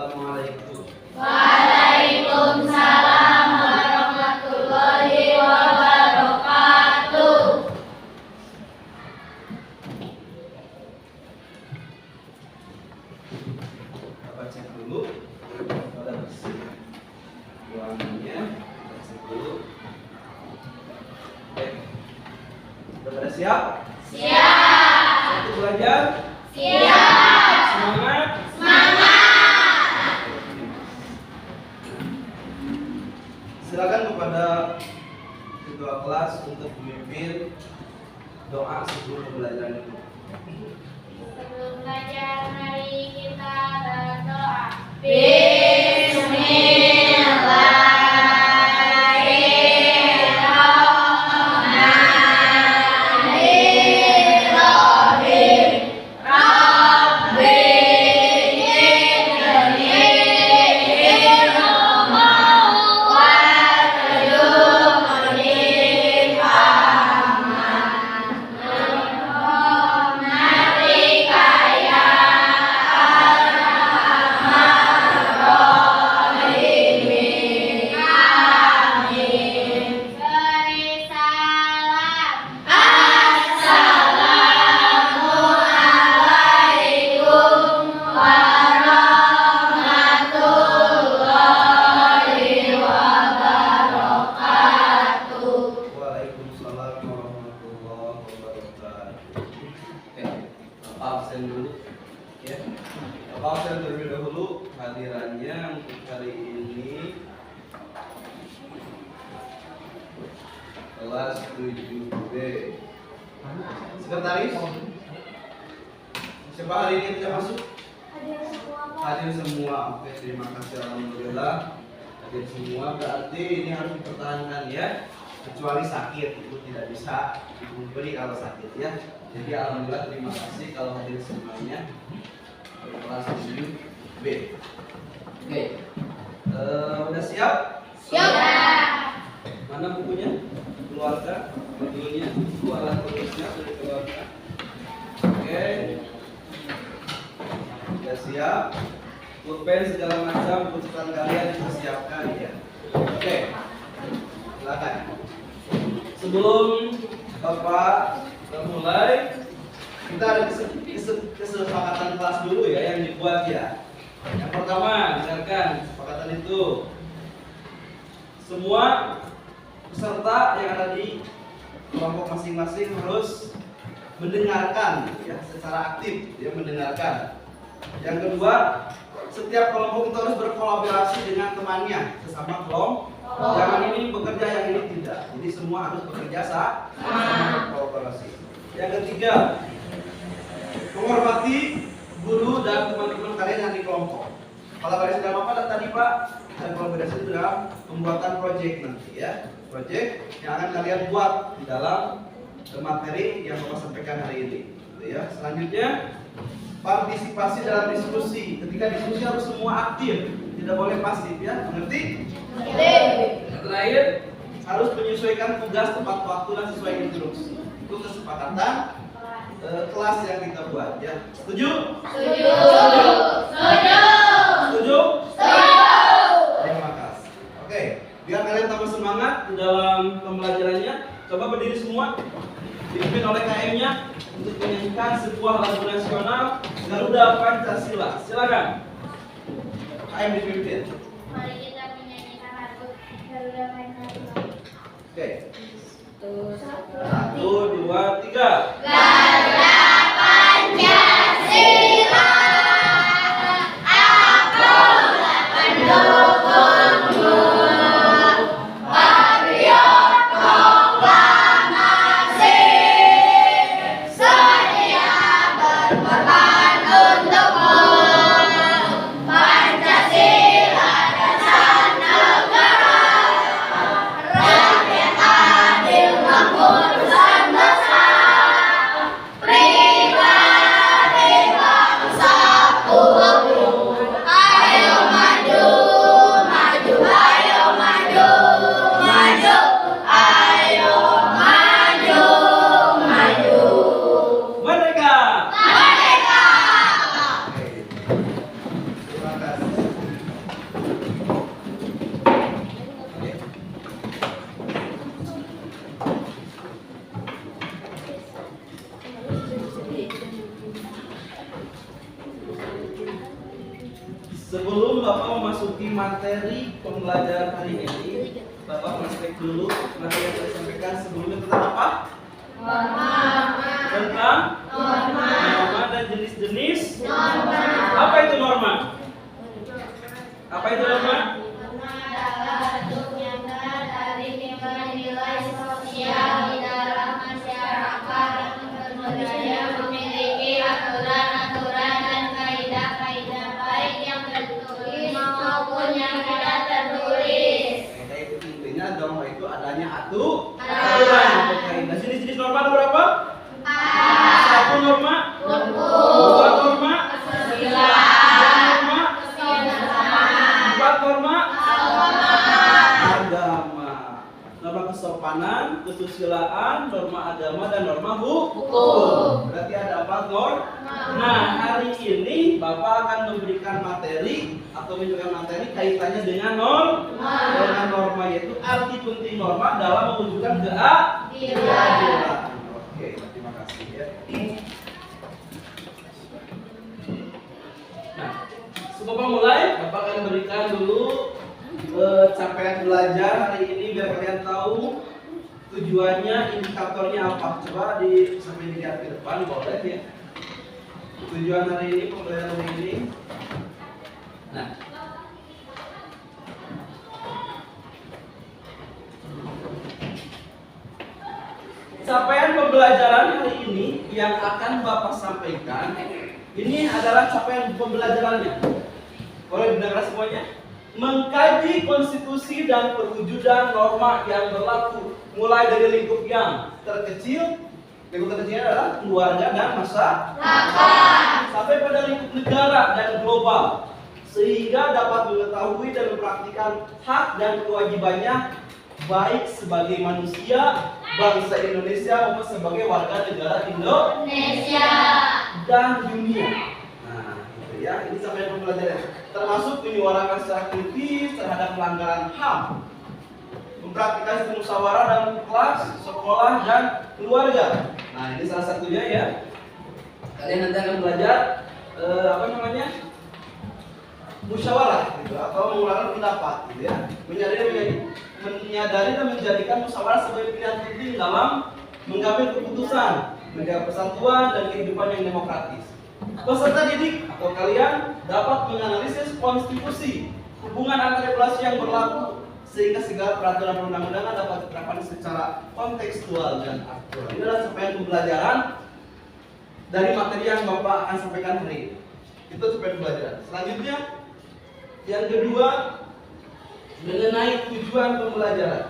Assalamualaikum. Waalaikumsalam warahmatullahi wabarakatuh. Bapak cek dulu. Pada bersih. Ruangannya. Cek dulu. Oke. Sudah pada siap? Siap. Untuk belajar? Siap. Semangat? Semangat. Silakan kepada ketua kelas untuk memimpin doa sebelum pembelajaran itu. Sebelum belajar, mari kita berdoa. Bismillahirrahmanirrahim. Rabbi ij'alni ilman warzuqni fahman. Rahmatika ya arhamar rahimin. Amin. Beri salam. Assalamualaikum warahmatullahi wabarakatuh. Waalaikumsalam warahmatullahi wabarakatuh. Oke, Bapak absen dulu. Ya, Bapak absen terlebih dahulu. Hadirannya untuk kali ini kelas 7B. Sekretaris, siapa hari ini tidak masuk? Hadir semua. Oke, terima kasih, alhamdulillah. Hadir semua, berarti ini harus dipertahankan ya. Kecuali sakit, itu tidak bisa diberi kalau sakit ya. Jadi alhamdulillah, terima kasih kalau hadir semuanya. Kelas 7B. Oke, udah siap? Siap. Mana bukunya? Keluarga, judulnya, buku alat tulisnya sudah keluarga. Oke, sudah siap. Pulpen segala macam kebutuhan kalian dipersiapkan ya. Oke, silakan. Sebelum Bapak mulai, kita ada kesepakatan kelas dulu ya yang dibuat ya. Yang pertama, dengarkan kesepakatan itu. Semua peserta yang ada di kelompok masing-masing harus mendengarkan ya, secara aktif ya, mendengarkan. Yang kedua, setiap kelompok itu harus berkolaborasi dengan temannya sesama kelompok. Jangan ini bekerja, yang ini tidak. Jadi semua harus bekerja sama, berkolaborasi. Yang ketiga, menghormati guru dan teman-teman kalian yang di kelompok. Kolaborasi dalam apa tadi Pak? Dan kolaborasi itu dalam pembuatan proyek nanti ya. Proyek yang akan kalian buat di dalam materi yang Bapak sampaikan hari ini. Gitu ya. Selanjutnya, partisipasi dalam diskusi. Ketika diskusi harus semua aktif, tidak boleh pasif ya. Mengerti? Yang terakhir, harus menyesuaikan tugas tepat waktu dan sesuai instruksi. Itu kesepakatan kelas yang kita buat ya. Setuju? Setuju. Setuju? Terima kasih. Oke, biar kalian tambah semangat di dalam pembelajarannya, coba berdiri semua. Dipimpin oleh KM-nya untuk menyanyikan sebuah lagu nasional Garuda Pancasila. Silakan. KM dipimpin. Mari kita menyanyikan lagu Garuda Pancasila. Oke. 1, 1, 2, 3. Garuda Pancasila, akulah pendukungmu. Patriot proklamasi, sedia berkorban untukmu. Pancasila dasar negara, rakyat adil makmur bersama. Sebelum Bapak memasuki materi pembelajaran hari ini, Bapak flashback dulu materi yang saya sampaikan sebelumnya tentang apa? Tentang norma dan jenis-jenis norma. Apa itu norma? Apa itu norma? Norma adalah bentuk nyata dari nilai-nilai sosial di dalam masyarakat yang memiliki aturan-aturan dan kaidah-kaidah baik yang tertulis maupun yang tidak tertulis. Itu intinya norma itu adanya aturan atau kaidah. Jenis-jenis norma ada berapa? 1 norma, 2 norma, 3 norma, 4 norma agama. Norma kesopanan, kesusilaan, norma agama dan norma hukum. Berarti ada 4 norma. Nah, hari ini Bapak akan memberikan materi atau menunjukkan materi kaitannya dengan norma, yaitu arti penting norma dalam mewujudkan keadilan. Oke, terima kasih ya. Nah, sebelum mulai, Bapak akan berikan dulu capaian belajar hari ini biar kalian tahu tujuannya, indikatornya apa. Coba sampai dilihat ke depan, boleh ya. Tujuan hari ini, pembelajaran hari ini. Nah, capaian pembelajaran hari ini yang akan Bapak sampaikan ini adalah capaian pembelajarannya. Boleh didengar semuanya? Mengkaji konstitusi dan perwujudan norma yang berlaku mulai dari lingkup yang terkecil. Lingkup terkecilnya adalah keluarga dan masyarakat sampai pada lingkup negara dan global, sehingga dapat mengetahui dan mempraktikkan hak dan kewajibannya baik sebagai manusia bangsa Indonesia maupun sebagai warga negara Indonesia dan dunia. Nah, itu ya, ini sampai pembelajaran termasuk menyuarakan secara kritis terhadap pelanggaran HAM, mempraktikkan sistem musyawarah dalam kelas, sekolah dan keluarga. Nah, ini salah satunya ya. Kalian nanti akan belajar musyawarah gitu, atau mengeluarkan pendapat gitu ya. Menyadari dan menjadikan musyawarah sebagai pilihan penting dalam mengambil keputusan, menjaga persatuan dan kehidupan yang demokratis. Peserta didik atau kalian dapat menganalisis konstitusi, hubungan antar regulasi yang berlaku, sehingga segala peraturan perundang-undangan dapat diterapkan secara kontekstual dan aktual. Ini adalah capaian pembelajaran dari materi yang Bapak akan sampaikan hari ini. Itu capaian pembelajaran. Selanjutnya, yang kedua, mengenai tujuan pembelajaran.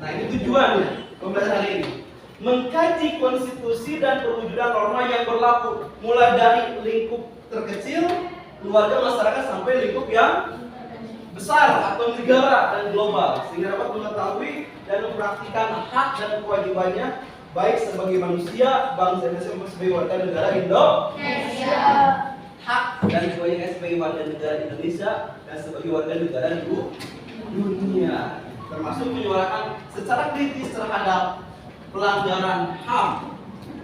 Nah, ini tujuannya pembelajaran hari ini. Mengkaji konstitusi dan perwujudan norma yang berlaku mulai dari lingkup terkecil, keluarga, masyarakat sampai lingkup yang besar atau negara dan global, sehingga dapat mengetahui dan mempraktikkan hak dan kewajibannya baik sebagai manusia bangsa Indonesia maupun sebagai warga negara Indonesia. Hak dan kewajiban sebagai warga negara Indonesia dan sebagai warga negara dunia, termasuk menyuarakan secara kritis terhadap pelanggaran HAM.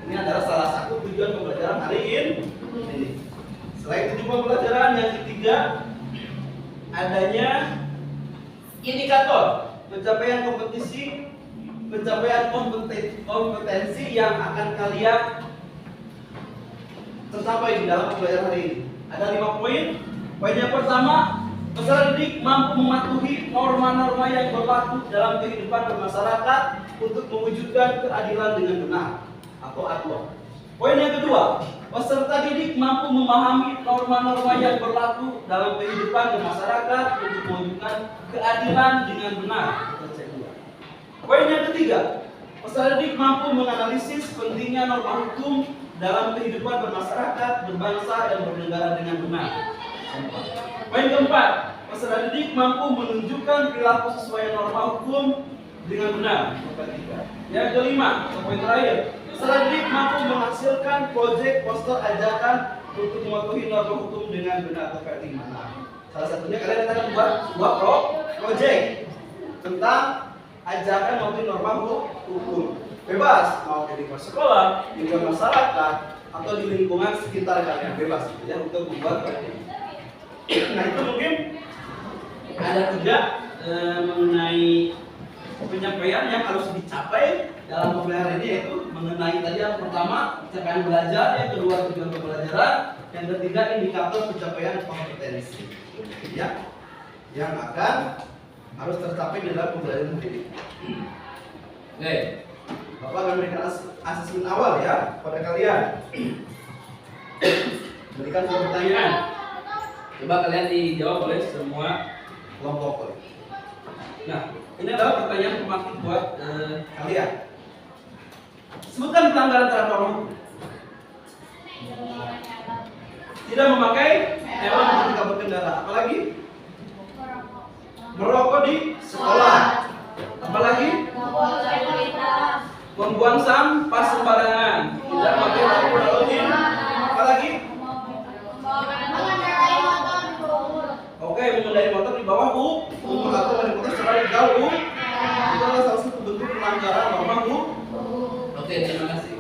Ini adalah salah satu tujuan pembelajaran hari ini. Selain tujuan pembelajaran, yang ketiga adanya indikator pencapaian kompetensi yang akan kalian tercapai di dalam pembelajaran hari ini. Ada 5 poin. Poin yang pertama, peserta didik mampu mematuhi norma-norma yang berlaku dalam kehidupan bermasyarakat untuk mewujudkan keadilan dengan benar atau adil. Poin yang kedua, peserta didik mampu memahami norma-norma yang berlaku dalam kehidupan bermasyarakat untuk mewujudkan keadilan dengan benar. Poin yang ketiga, peserta didik mampu menganalisis pentingnya norma hukum dalam kehidupan bermasyarakat, berbangsa dan bernegara dengan benar. Poin keempat, peserta didik mampu menunjukkan perilaku sesuai norma hukum dengan benar. Yang kelima, poin terakhir, peserta didik mampu menghasilkan proyek poster ajakan untuk mematuhi norma hukum dengan benar atau bagaimana. Salah satunya kalian akan membuat sebuah proyek tentang ajakan mematuhi norma hukum. Bebas, mau di sekolah, di masyarakat, atau di lingkungan sekitar kalian, bebas gitu ya untuk membuat proyek. Nah itu mungkin ada 3 mengenai penyampaian yang harus dicapai dalam pembelajaran ini, yaitu mengenai tadi yang pertama capaian belajar, yang kedua tujuan pembelajaran, yang ketiga indikator pencapaian kompetensi ya yang akan harus tercapai dalam pembelajaran ini. Oke, Bapak akan memberikan asesmen awal ya pada kalian. Berikan sebuah pertanyaan. Coba kalian dijawab oleh semua kelompok. Nah, ini adalah pertanyaan pemakai buat kalian. Sebutkan pelanggaran terhadap norma hukum. Tidak memakai helm ketika berkendara. Apalagi? Merokok di sekolah. Apalagi? Membuang sampah sembarangan. Tidak memakai lampu lalu lintas. Apalagi? Oke, mengendarai motor di bawah umur atau mengendarai motor secara jauh. Itu adalah salah satu bentuk pelanggaran norma hukum. Oke, terima kasih.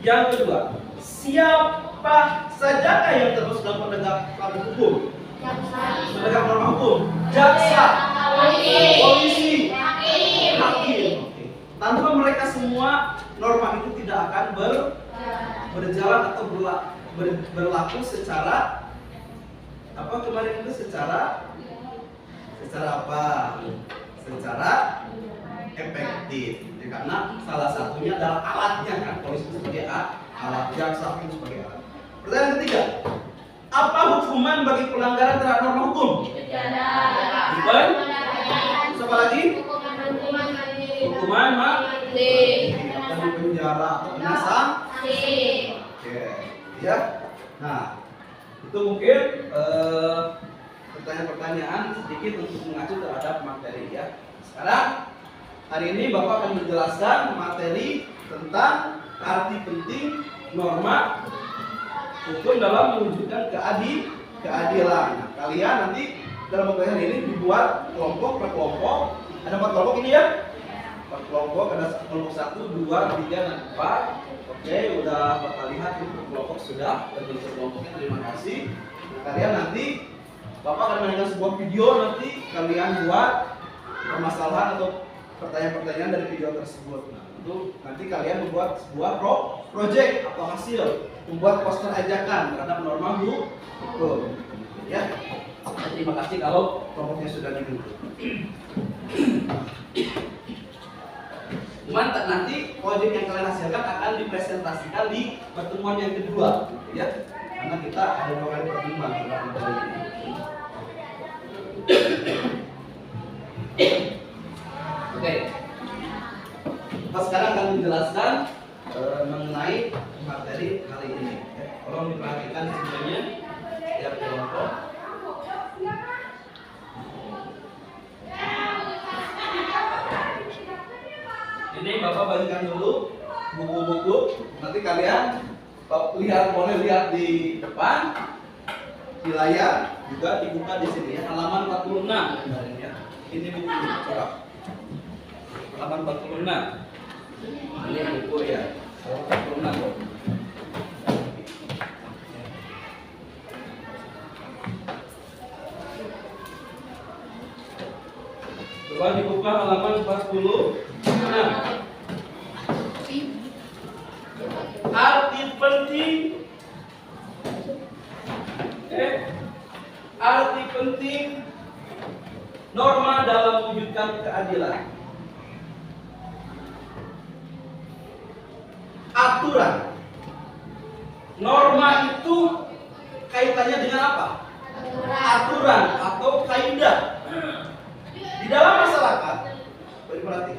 Yang kedua, siapa sajakah yang termasuk dalam penegakan hukum? Penegak norma hukum, jaksa, polisi, hakim. Tanpa mereka semua, norma itu tidak akan berjalan atau berlaku secara apa kemarin itu secara apa? Secara efektif. Ya, karena salah satunya adalah alatnya kan, polisi sebagai alat, jaksa itu sebagai alat. Pertanyaan ketiga, apa hukuman bagi pelanggaran terhadap norma hukum? Bukan? Siapa lagi? Hukuman mati. Di penjara atau kena sanksi. Oke, ya. Nah, itu mungkin pertanyaan-pertanyaan sedikit untuk mengacu terhadap materi ya. Sekarang hari ini Bapak akan menjelaskan materi tentang arti penting norma hukum dalam mewujudkan keadilan. Nah, kalian nanti dalam pembelajaran ini dibuat kelompok per kelompok. Ada 4 kelompok ini ya. 4 kelompok, ada kelompok 1, 2, 3, dan 4. Oke, udah Bapak lihat itu kelompok sudah terbentuk kelompoknya. Terima kasih. Nah, kalian nanti Bapak akan mendengar sebuah video, nanti kalian buat permasalahan atau pertanyaan-pertanyaan dari video tersebut. Nah, itu nanti kalian membuat sebuah project atau hasil, membuat poster ajakan terhadap norma hukum. Ya. Terima kasih kalau kelompoknya sudah dibentuk. Cuman nanti project yang kalian hasilkan akan dipresentasikan di pertemuan yang kedua, ya. Karena kita ada 2 kali pertemuan dalam materi ini. Oke. Kita sekarang akan menjelaskan mengenai materi kali ini. Tolong diperhatikan semuanya tiap kelompok. Ini Bapak bagikan dulu buku-buku. Nanti kalian boleh lihat di depan, di layar, juga dibuka di sini ya. Halaman 46 kemarin ya. Ini buku coba. Halaman 46. Ini buku ya. 46. Coba dibuka halaman 40. Nah, arti penting arti penting norma dalam mewujudkan keadilan. Aturan. Norma itu kaitannya dengan apa? Aturan atau kaidah. Di dalam masyarakat, berarti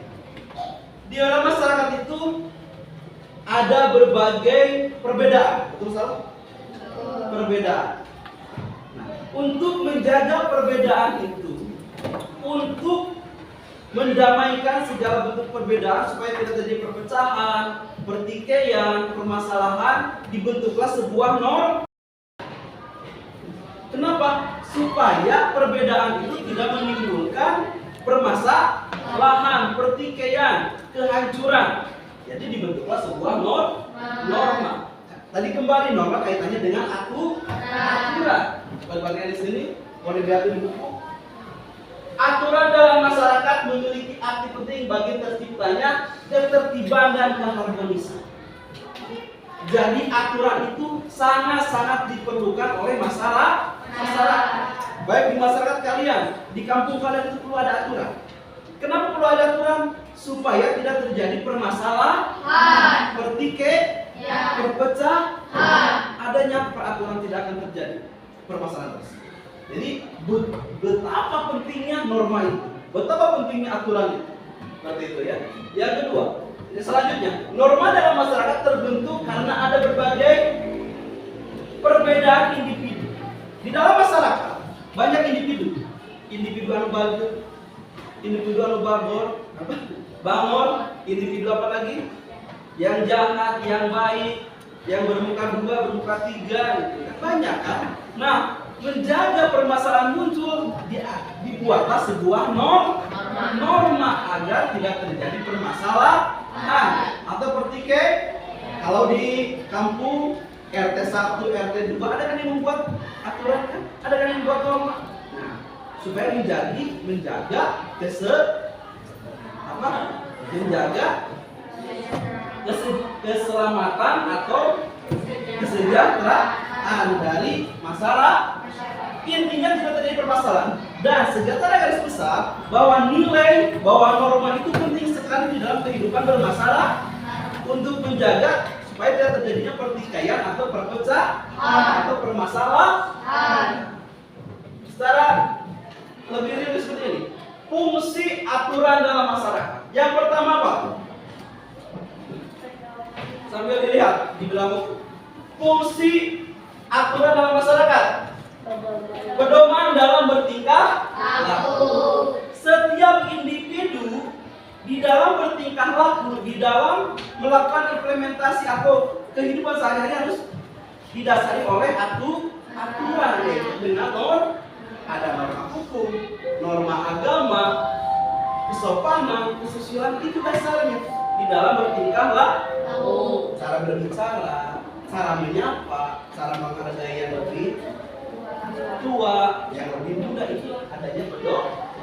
di dalam masyarakat itu ada berbagai perbedaan, betul salah? Perbedaan. Nah, untuk menjaga perbedaan itu, untuk mendamaikan segala bentuk perbedaan supaya tidak terjadi perpecahan, pertikaian, permasalahan, dibentuklah sebuah norma. Kenapa? Supaya perbedaan itu tidak menimbulkan permasalahan, pertikaian, kehancuran. Jadi dibentuklah sebuah norma. Tadi kembali norma kaitannya dengan aturan. Coba bagian di sini. Boleh dilihat di buku. Aturan dalam masyarakat memiliki arti penting bagi terciptanya ketertiban dan keharmonisan. Jadi aturan itu sangat-sangat diperlukan oleh masyarakat. Baik di masyarakat kalian, di kampung kalian itu perlu ada aturan. Kenapa perlu ada aturan? Supaya tidak terjadi permasalahan, pertikaian, perpecahan. Adanya peraturan tidak akan terjadi permasalahan tersebut. Jadi betapa pentingnya norma itu, betapa pentingnya aturan itu. Seperti itu ya. Yang kedua, selanjutnya, norma dalam masyarakat terbentuk karena ada berbagai perbedaan individu. Di dalam masyarakat banyak individu. Individu anu bagus, individu anu bangor, individu apa lagi? Yang jahat, yang baik, yang bermuka dua, bermuka tiga, gitu kan banyak kan? Nah, menjaga permasalahan muncul dibuatlah sebuah norma agar tidak terjadi permasalahan atau pertikaian. Kalau di kampung RT 1, RT 2 ada kan yang membuat aturan kan? Ada kan yang membuat norma. Nah, supaya menjaga keselamatan atau kesejahteraan dari masyarakat. Intinya tidak terjadi permasalahan. Dan secara garis besar bahwa nilai, bahwa norma itu penting sekali di dalam kehidupan bermasyarakat untuk menjaga supaya tidak terjadinya pertikaian atau perpecahan atau permasalahan. Secara lebih rinci seperti ini. Fungsi aturan dalam masyarakat. Yang pertama apa? Sambil dilihat di belakang. Fungsi aturan dalam masyarakat. Pedoman dalam bertingkah laku. Setiap individu di dalam bertingkah laku, di dalam melakukan implementasi atau kehidupan sehari-hari harus didasari oleh aturan, yaitu dengan ada norma hukum, norma agama, kesopanan, kesusilaan, itu dasarnya di dalam bertingkah laku. Cara berbicara, cara menyapa, cara menghargai yang lebih tua, yang lebih muda, itu adanya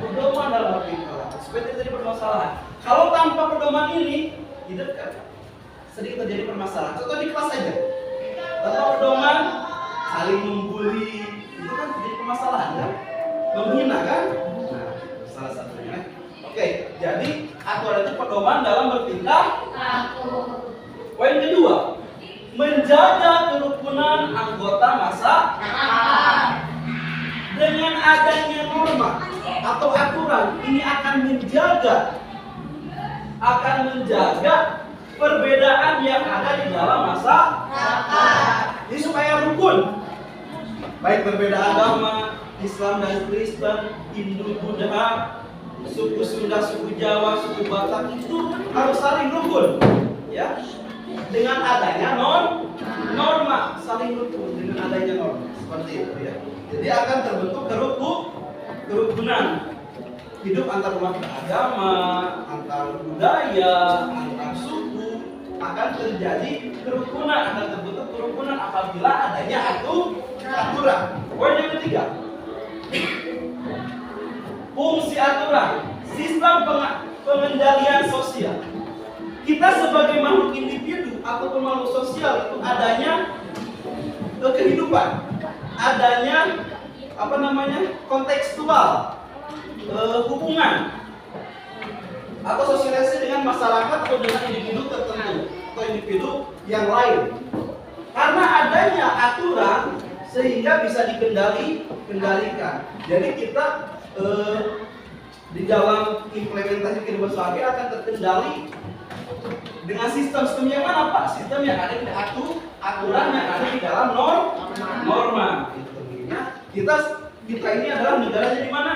pedoman dalam bertingkah laku. Seperti tadi permasalahan. Kalau tanpa pedoman ini, tidak kan sedikit terjadi permasalahan. Contoh di kelas saja. Tanpa pedoman, saling membuli, itu kan terjadi permasalahan kan? Menghina kan? Nah, salah satunya. Oke, jadi aturan itu pedoman dalam bertingkah laku. Poin kedua, menjaga kerukunan anggota masyarakat. Dengan adanya norma atau aturan ini akan menjaga perbedaan yang ada di dalam masyarakat. Ini supaya rukun. Baik berbeda agama, Islam dan Kristen, Hindu, Buddha, suku Sunda, suku Jawa, suku Batak, itu harus saling rukun. Ya. Dengan adanya norma, saling rukun dengan adanya norma. Seperti itu ya. Jadi akan terbentuk kerukunan. Hidup antar umat beragama, antar budaya, antar suku, akan terjadi kerukunan, akan terbentuk kerukunan apabila adanya aturan. Poin yang ketiga, fungsi aturan, sistem pengendalian sosial. Kita sebagai makhluk individu atau makhluk sosial itu adanya kehidupan, adanya kontekstual, hubungan atau sosialisasi dengan masyarakat atau dengan individu tertentu atau individu yang lain. Karena adanya aturan sehingga bisa dikendalikan. Jadi kita di dalam implementasi kehidupan sehari akan terkendali dengan sistem yang mana Pak? Sistem yang ada di aturan yang ada di dalam norma. Kita ini adalah negaranya di mana?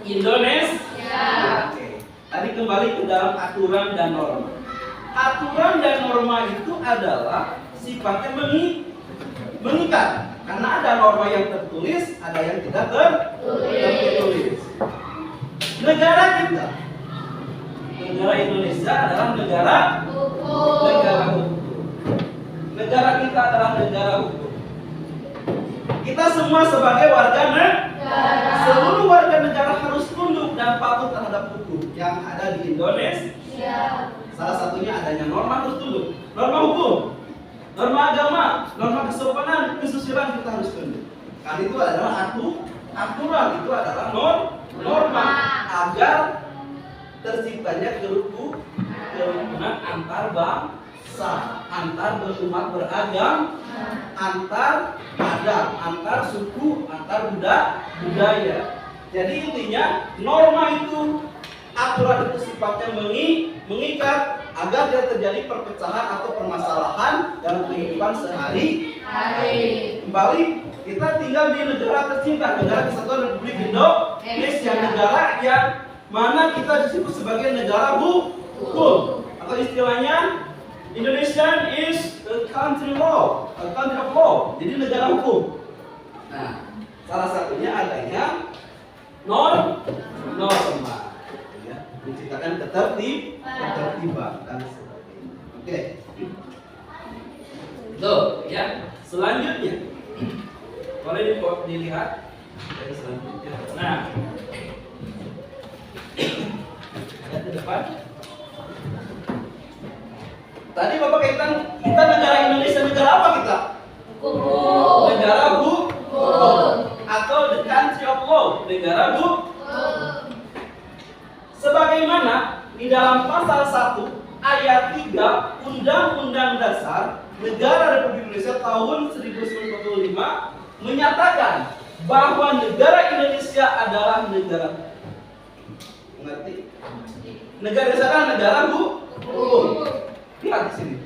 Indonesia. Oke. Tadi kembali ke dalam aturan dan norma. Aturan dan norma itu adalah sifatnya mengikat. Karena ada norma yang tertulis, ada yang tidak tertulis. Negara kita, negara Indonesia adalah negara hukum. Negara kita adalah negara hukum. Kita semua sebagai warga negara. Seluruh warga negara harus tunduk dan patuh terhadap hukum yang ada di Indonesia. Salah satunya adanya norma harus tunduk. Norma hukum, norma agama, norma kesopanan, kesusilaan kita harus tunduk. Karena itu adalah aturan, itu adalah norma agar terciptanya kerukunan antar bangsa, antar berumat beragam, antar adat, antar suku, antar budaya. Jadi intinya norma itu, aturan itu sifatnya mengikat agar tidak terjadi perpecahan atau permasalahan dalam kehidupan sehari-hari. Kembali, kita tinggal di negara tercinta, negara Kesatuan Republik Indonesia, negara yang mana kita disebut sebagai negara hukum, atau istilahnya Indonesia is a country law, a country of law. Jadi negara hukum. Nah, salah satunya adanya norma, ya, menciptakan ketertiban dan sebagainya. Oke. Tuh, ya. Selanjutnya, boleh dilihat dari selanjutnya. Nah, lihat ke depan. Tadi Bapak kaitan kita negara Indonesia, negara apa kita? Hukum. Negara hukum atau the country of law, negara hukum. Sebagaimana di dalam pasal 1 ayat 3 Undang-Undang Dasar Negara Republik Indonesia tahun 1945 menyatakan bahwa negara Indonesia adalah negara. Mengerti? Negara Indonesia adalah negara hukum. Lihat di sini.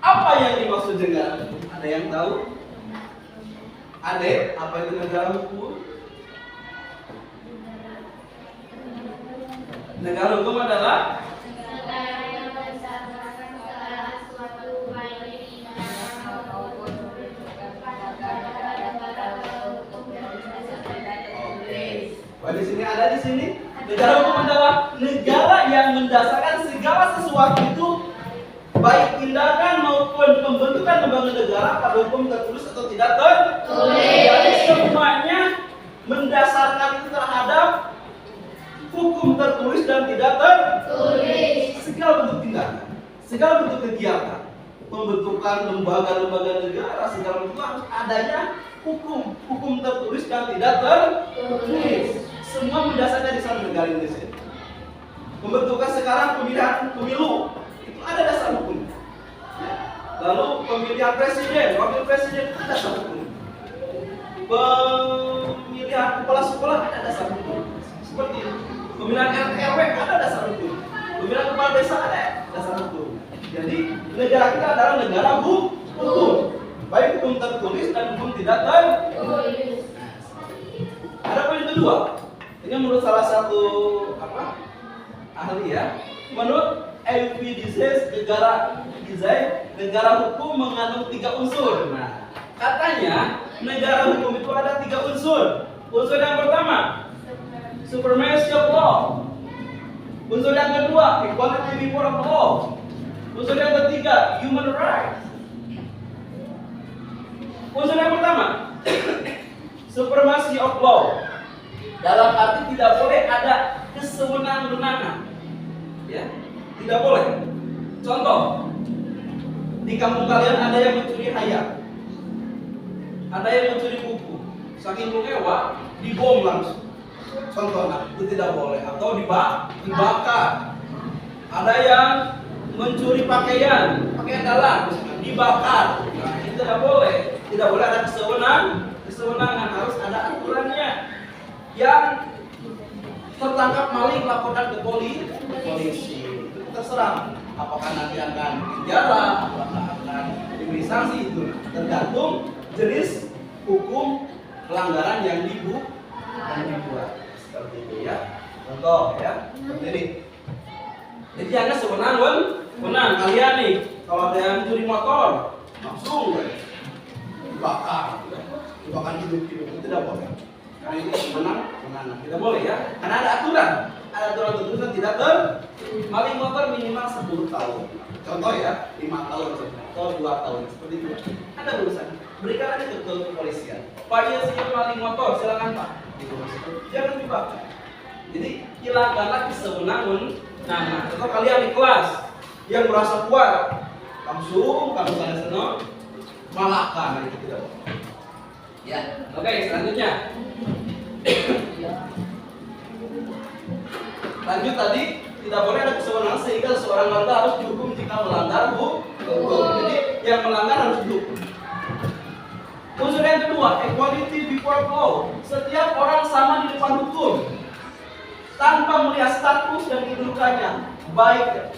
Apa yang dimaksud negara hukum? Ada yang tahu? Ada apa itu negara hukum? Negara hukum adalah Negara yang berdasarkan segala sesuatu baik di negara maupun di sini ada di sini. Negara hukum adalah negara yang mendasarkan segala sesuatu itu, baik tindakan maupun pembentukan lembaga negara pada hukum tertulis atau tidak tertulis. Jadi semuanya mendasarkan itu terhadap hukum tertulis dan tidak tertulis. Segala bentuk tindakan, segala bentuk kegiatan, pembentukan lembaga-lembaga negara, segala bentuk harus adanya hukum tertulis dan tidak tertulis. Semua mendasarnya di sana negara Indonesia. Pembentukan sekarang pemilihan pemilu itu ada dasar hukum. Lalu pemilihan presiden, wakil presiden ada dasar hukum. Pemilihan kepala sekolah ada dasar hukum. Seperti itu. Pemilihan RT RW ada dasar hukum. Pemilihan kepala desa ada dasar hukum. Jadi negara kita adalah negara hukum. Baik hukum tertulis dan hukum tidak tertulis. Ada poin kedua. Ini menurut salah satu ahli ya. Menurut Euripides, negara hukum mengandung 3 unsur. Nah, katanya negara hukum itu ada 3 unsur. Unsur yang pertama, supremacy of law. Unsur yang kedua, equality before the law. Unsur yang ketiga, human rights. Unsur yang pertama, supremacy of law. Dalam arti tidak boleh ada kesewenang-wenangan. Ya, tidak boleh. Contoh, di kampung kalian ada yang mencuri hayam, ada yang mencuri buku, saking mewah dibom langsung. Contohnya itu tidak boleh, atau dibakar. Ada yang mencuri pakaian dalam, dibakar. Nah, itu tidak boleh. Tidak boleh ada kesewenangan, harus ada aturannya. Yang tertangkap maling laporkan ke polisi. Itu terserah. Apakah nanti akan penjara, apakah akan diberi sanksi, itu tergantung jenis hukum pelanggaran yang dibuat. Seperti itu ya. Contoh ya, seperti ini. Jadi jangan sewenang-wenang. Kalian nih, kalau ada yang curi motor, langsung dibakar hidup itu tidak boleh. Karena ini menang, tidak boleh ya. Karena ada aturan tertentu dan tidak Maling motor minimal 10 tahun. Contoh ya, 5 tahun atau 2 tahun seperti itu. Ada urusan. Berikan aja ke kepolisian. Pak, dia siap maling motor, silakan Pak. Gitu maksudnya. Jangan dibakar. Jadi hilangkanlah kesewenang-wenangan. Atau kalian di kelas yang merasa kuat, langsung kamu sana sana malahkan itu tidak boleh. Ya, oke selanjutnya. Lanjut tadi, tidak boleh ada kesewenangan sehingga seorang warga harus dihukum jika melanggar hukum. Jadi yang melanggar harus dihukum. Unsur yang kedua, equality before law. Setiap orang sama di depan hukum tanpa melihat status dan kedudukannya, baik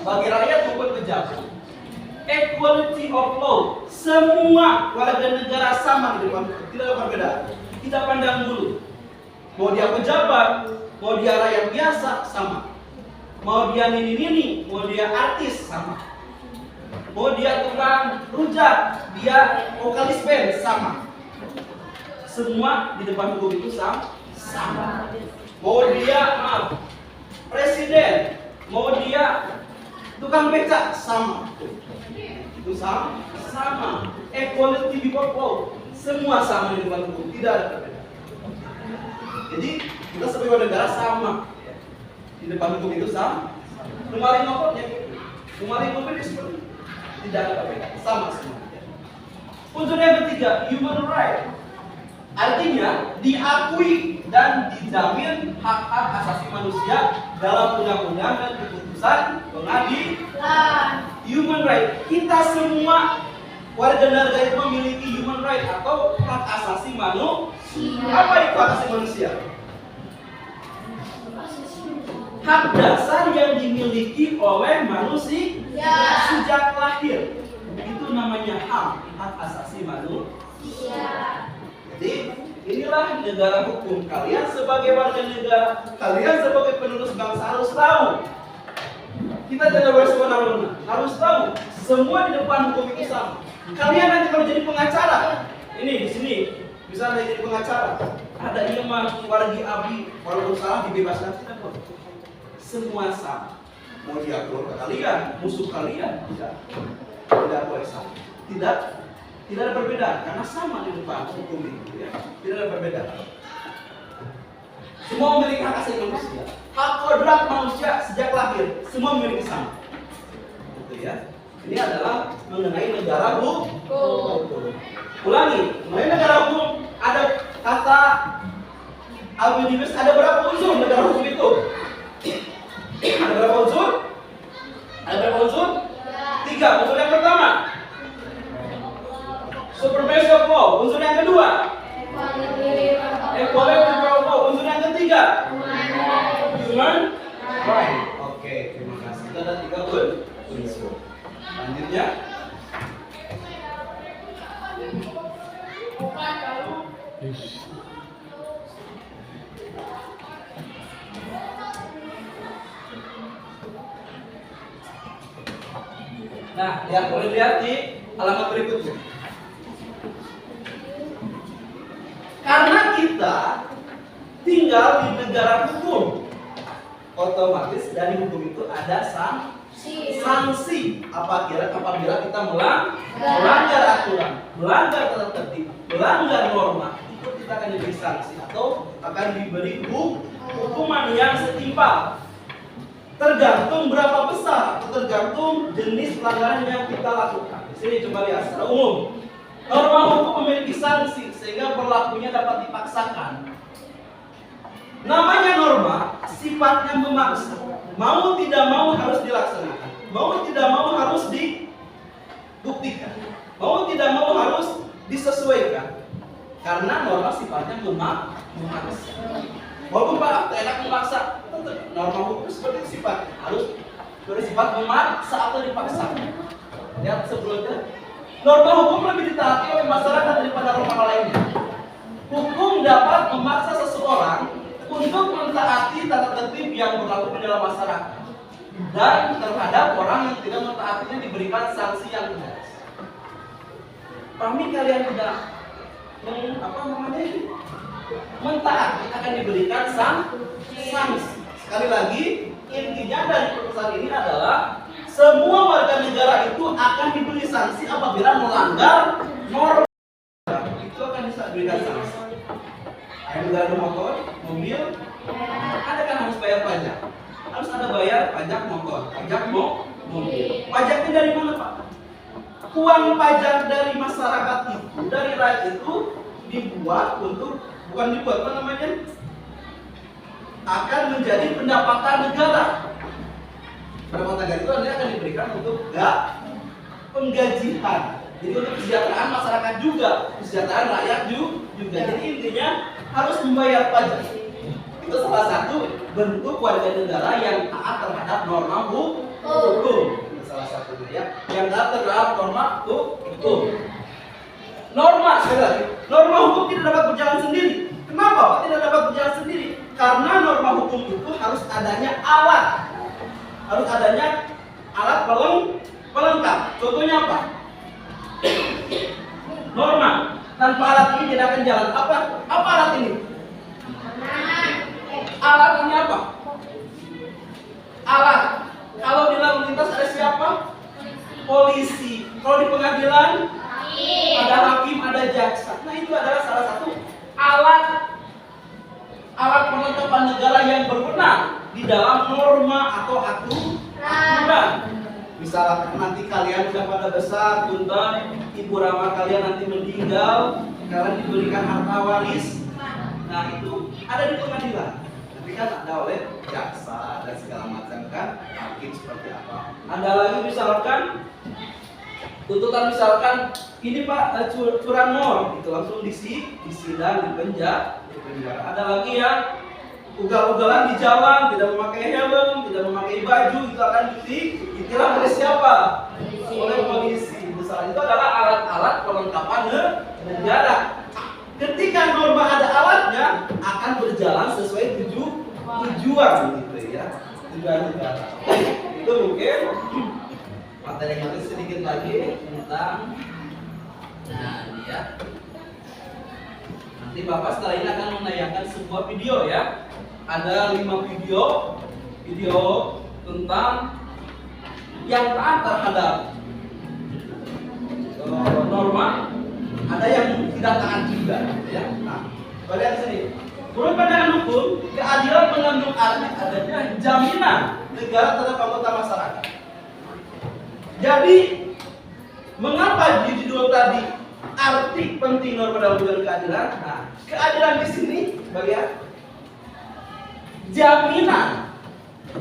bagi rakyat maupun pejabat. Equality of law. Semua warga negara sama di depan hukum, tidak ada perbedaan. Kita pandang dulu. Mau dia pejabat, mau dia rakyat biasa, sama. Mau dia nini-nini, mau dia artis, sama. Mau dia tukang rujak, dia vokalis band, sama. Semua di depan hukum itu sama. Mau dia presiden, mau dia tukang becak, sama. Itu sama. Equality before law. Semua sama di depan hukum, tidak ada perbedaan. Jadi kita sebagai negara sama di depan hukum itu sama. Kemarin nopornya, kemarin mobil seperti itu. Tidak ada perbedaan, sama semua. Unsur yang ketiga, human right. Artinya diakui dan dijamin hak-hak asasi manusia dalam undang-undang dan keputusan pengadilan. Human right. Kita semua warga negara itu memiliki human right atau hak asasi manusia. Apa itu hak asasi manusia? Hak dasar yang dimiliki oleh manusia sejak lahir. Itu namanya hak asasi manusia. Jadi inilah negara hukum. Kalian sebagai warga negara, kalian sebagai penerus bangsa harus tahu. Kita tidak boleh semena-mena. Harus tahu semua di depan hukum itu sama. Kalian nanti kalau jadi pengacara, ini di sini bisa jadi pengacara. Ada imam, wargi abdi, walaupun salah dibebaskan, tidak boleh. Semua sama. Mau dia keluarga kalian, musuh kalian, tidak boleh sama. Tidak ada perbedaan karena sama di depan hukum itu, ya. Tidak ada perbedaan. Semua memiliki hak asasi manusia. Hak kodrat manusia sejak lahir, semua memiliki sama. Gitu ya. Ini adalah mengenai negara hukum. Ulangi, mengenai negara hukum ada kata Albinibus, ada berapa unsur negara hukum itu? Ada berapa unsur? Ada berapa unsur? 3. Unsur yang pertama, supremacy of law. Unsur yang kedua, equality before law. Unsur yang ketiga, human right. Oke, terima kasih. Kita ada 3 unsur. Selanjutnya, nah, ya boleh lihat di halaman berikutnya. Karena kita tinggal di negara hukum, otomatis dari hukum itu ada sanksi. Apabila kita melanggar aturan, melanggar tata tertib, melanggar norma, itu kita akan diberi sanksi atau akan diberi hukuman yang setimpal. Tergantung berapa besar atau tergantung jenis pelanggaran yang kita lakukan. Di sini coba lihat secara umum. Norma hukum memiliki sanksi sehingga berlakunya dapat dipaksakan. Namanya norma sifatnya memaksa. Mau tidak mau harus dilaksanakan. Mau tidak mau harus dibuktikan. Mau tidak mau harus disesuaikan. Karena norma sifatnya memaksa. Walaupun Pak enak memaksa, norma hukum seperti sifat harus bersifat memaksa atau dipaksa. Lihat sebelumnya, norma hukum lebih ditaati oleh masyarakat daripada norma lainnya. Hukum dapat memaksa seseorang untuk mentaati tata tertib yang berlaku di dalam masyarakat, dan terhadap orang yang tidak mentaatinya diberikan sanksi yang tegas. Pahami kalian tidak mentaati akan diberikan sanksi. Sekali lagi, Intinya dari putusan ini adalah semua warga negara itu akan diberi sanksi apabila melanggar norma. Itu akan bisa diberikan sanksi. Ada kendaraan motor, mobil, ada kan harus bayar pajak. Harus ada bayar pajak motor, pajak mobil. Pajaknya dari mana, Pak? Uang pajak dari masyarakat itu, dari rakyat itu dibuat untuk, bukan dibuat, apa namanya? Akan menjadi pendapatan negara. Pendapatan negara itu nanti akan diberikan untuk penggajian. Jadi untuk kesejahteraan masyarakat juga, kesejahteraan rakyat juga. Jadi intinya harus membayar pajak. Itu salah satu bentuk warga negara yang taat terhadap norma hukum. Itu salah satunya ya, yang taat terhadap norma hukum. Norma, sekali lagi, norma hukum tidak dapat berjalan sendiri. Kenapa Pak tidak dapat berjalan sendiri? Karena norma hukum itu harus adanya alat. Harus adanya alat pelengkap. Contohnya apa? Norma. Tanpa alat ini tidak akan jalan. Apa alat ini? Alat ini apa? Alat. Kalau di lalu lintas ada siapa? Polisi. Kalau di pengadilan ada hakim, ada jaksa. Nah itu adalah salah satu alat penetapan negara yang berwenang di dalam norma atau aturan. Misalnya nanti kalian sudah pada besar, tuntutan ibu rama kalian nanti meninggal, kalian diberikan harta waris. Nah itu ada di pengadilan. Nanti kan ada oleh jaksa dan segala macam kan, hakim seperti apa. Ada lagi misalkan tuntutan misalkan ini Pak curanmor, itu langsung disidang, di penjara. Ada lagi yang ugal-ugalan di jalan, tidak memakai helm, tidak memakai baju, itu akan ditilang oleh siapa? Oleh polisi. Misalnya itu adalah alat-alat perlengkapan negara. Ketika norma ada alatnya, akan berjalan sesuai tujuan gitu ya, tujuan negara. Itu mungkin materi yang sedikit lagi tentang, nah ini ya. Nanti Bapak setelah ini akan menayangkan sebuah video ya. Ada 5 video tentang yang taat terhadap norma, ada yang tidak taat juga ya. Nah, lihat sini. Menurut pandangan hukum, keadilan mengandung arti adanya jaminan negara terhadap anggota masyarakat. Jadi, mengapa di judul tadi arti penting norma dalam bidang keadilan? Nah, keadilan di sini bagian jaminan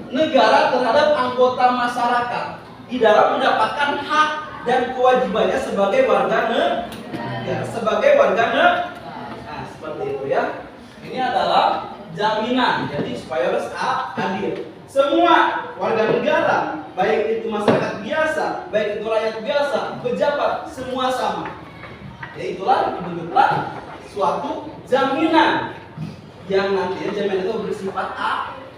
negara terhadap anggota masyarakat di dalam mendapatkan hak dan kewajibannya sebagai warga negara. Nah, seperti itu ya. Ini adalah jaminan. Jadi supaya harus adil. Semua warga negara, baik itu masyarakat biasa, baik itu rakyat biasa, pejabat, semua sama. Ya itulah dibentuklah suatu jaminan yang nantinya jaminan itu bersifat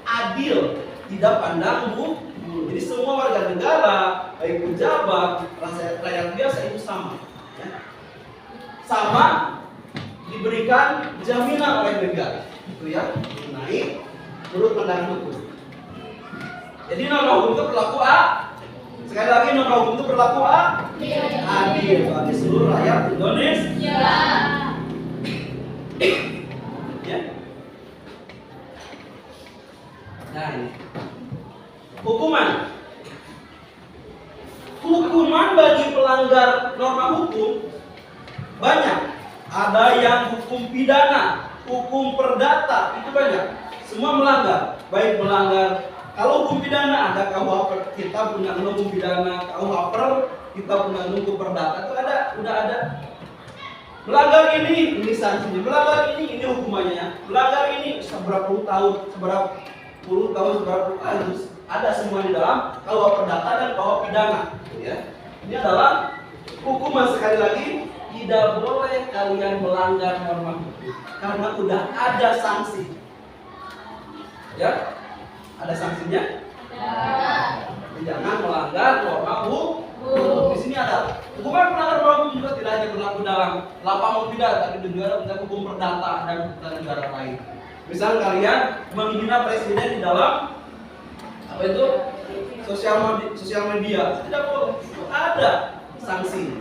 adil, tidak pandang bulu. Jadi semua warga negara, baik pejabat, rakyat biasa itu sama, ya. Sama diberikan jaminan oleh negara, itu ya, mengenai menurut pandangan hukum. Jadi norma hukum itu berlaku sekali lagi norma hukum itu berlaku adil bagi seluruh rakyat Indonesia. Ya. Nah ini hukuman bagi pelanggar norma hukum banyak. Ada yang hukum pidana, hukum perdata, itu banyak. Semua melanggar, baik melanggar. Kalau hukum pidana ada KUHP, kita punya hukum pidana, KUHP, kita punya hukum perdata, itu udah ada. Melanggar ini sanksinya. Melanggar ini hukumannya. Melanggar ini seberapa puluh tahun, seberapa puluh tahun, ada semua di dalam KUHP perdata dan KUHP pidana. Ya. Ini adalah hukuman, sekali lagi tidak boleh kalian melanggar norma hukum karena udah ada sanksi. Ya, ada sanksinya. Jangan melanggar norma hukum. Di sini ada hukuman pelanggar norma hukum juga tidak hanya berlaku dalam lapangan pidana, tapi juga dalam hukum perdata dan negara lain. Misal kalian menghina presiden di dalam apa itu sosial media tidak boleh. Itu ada sanksi,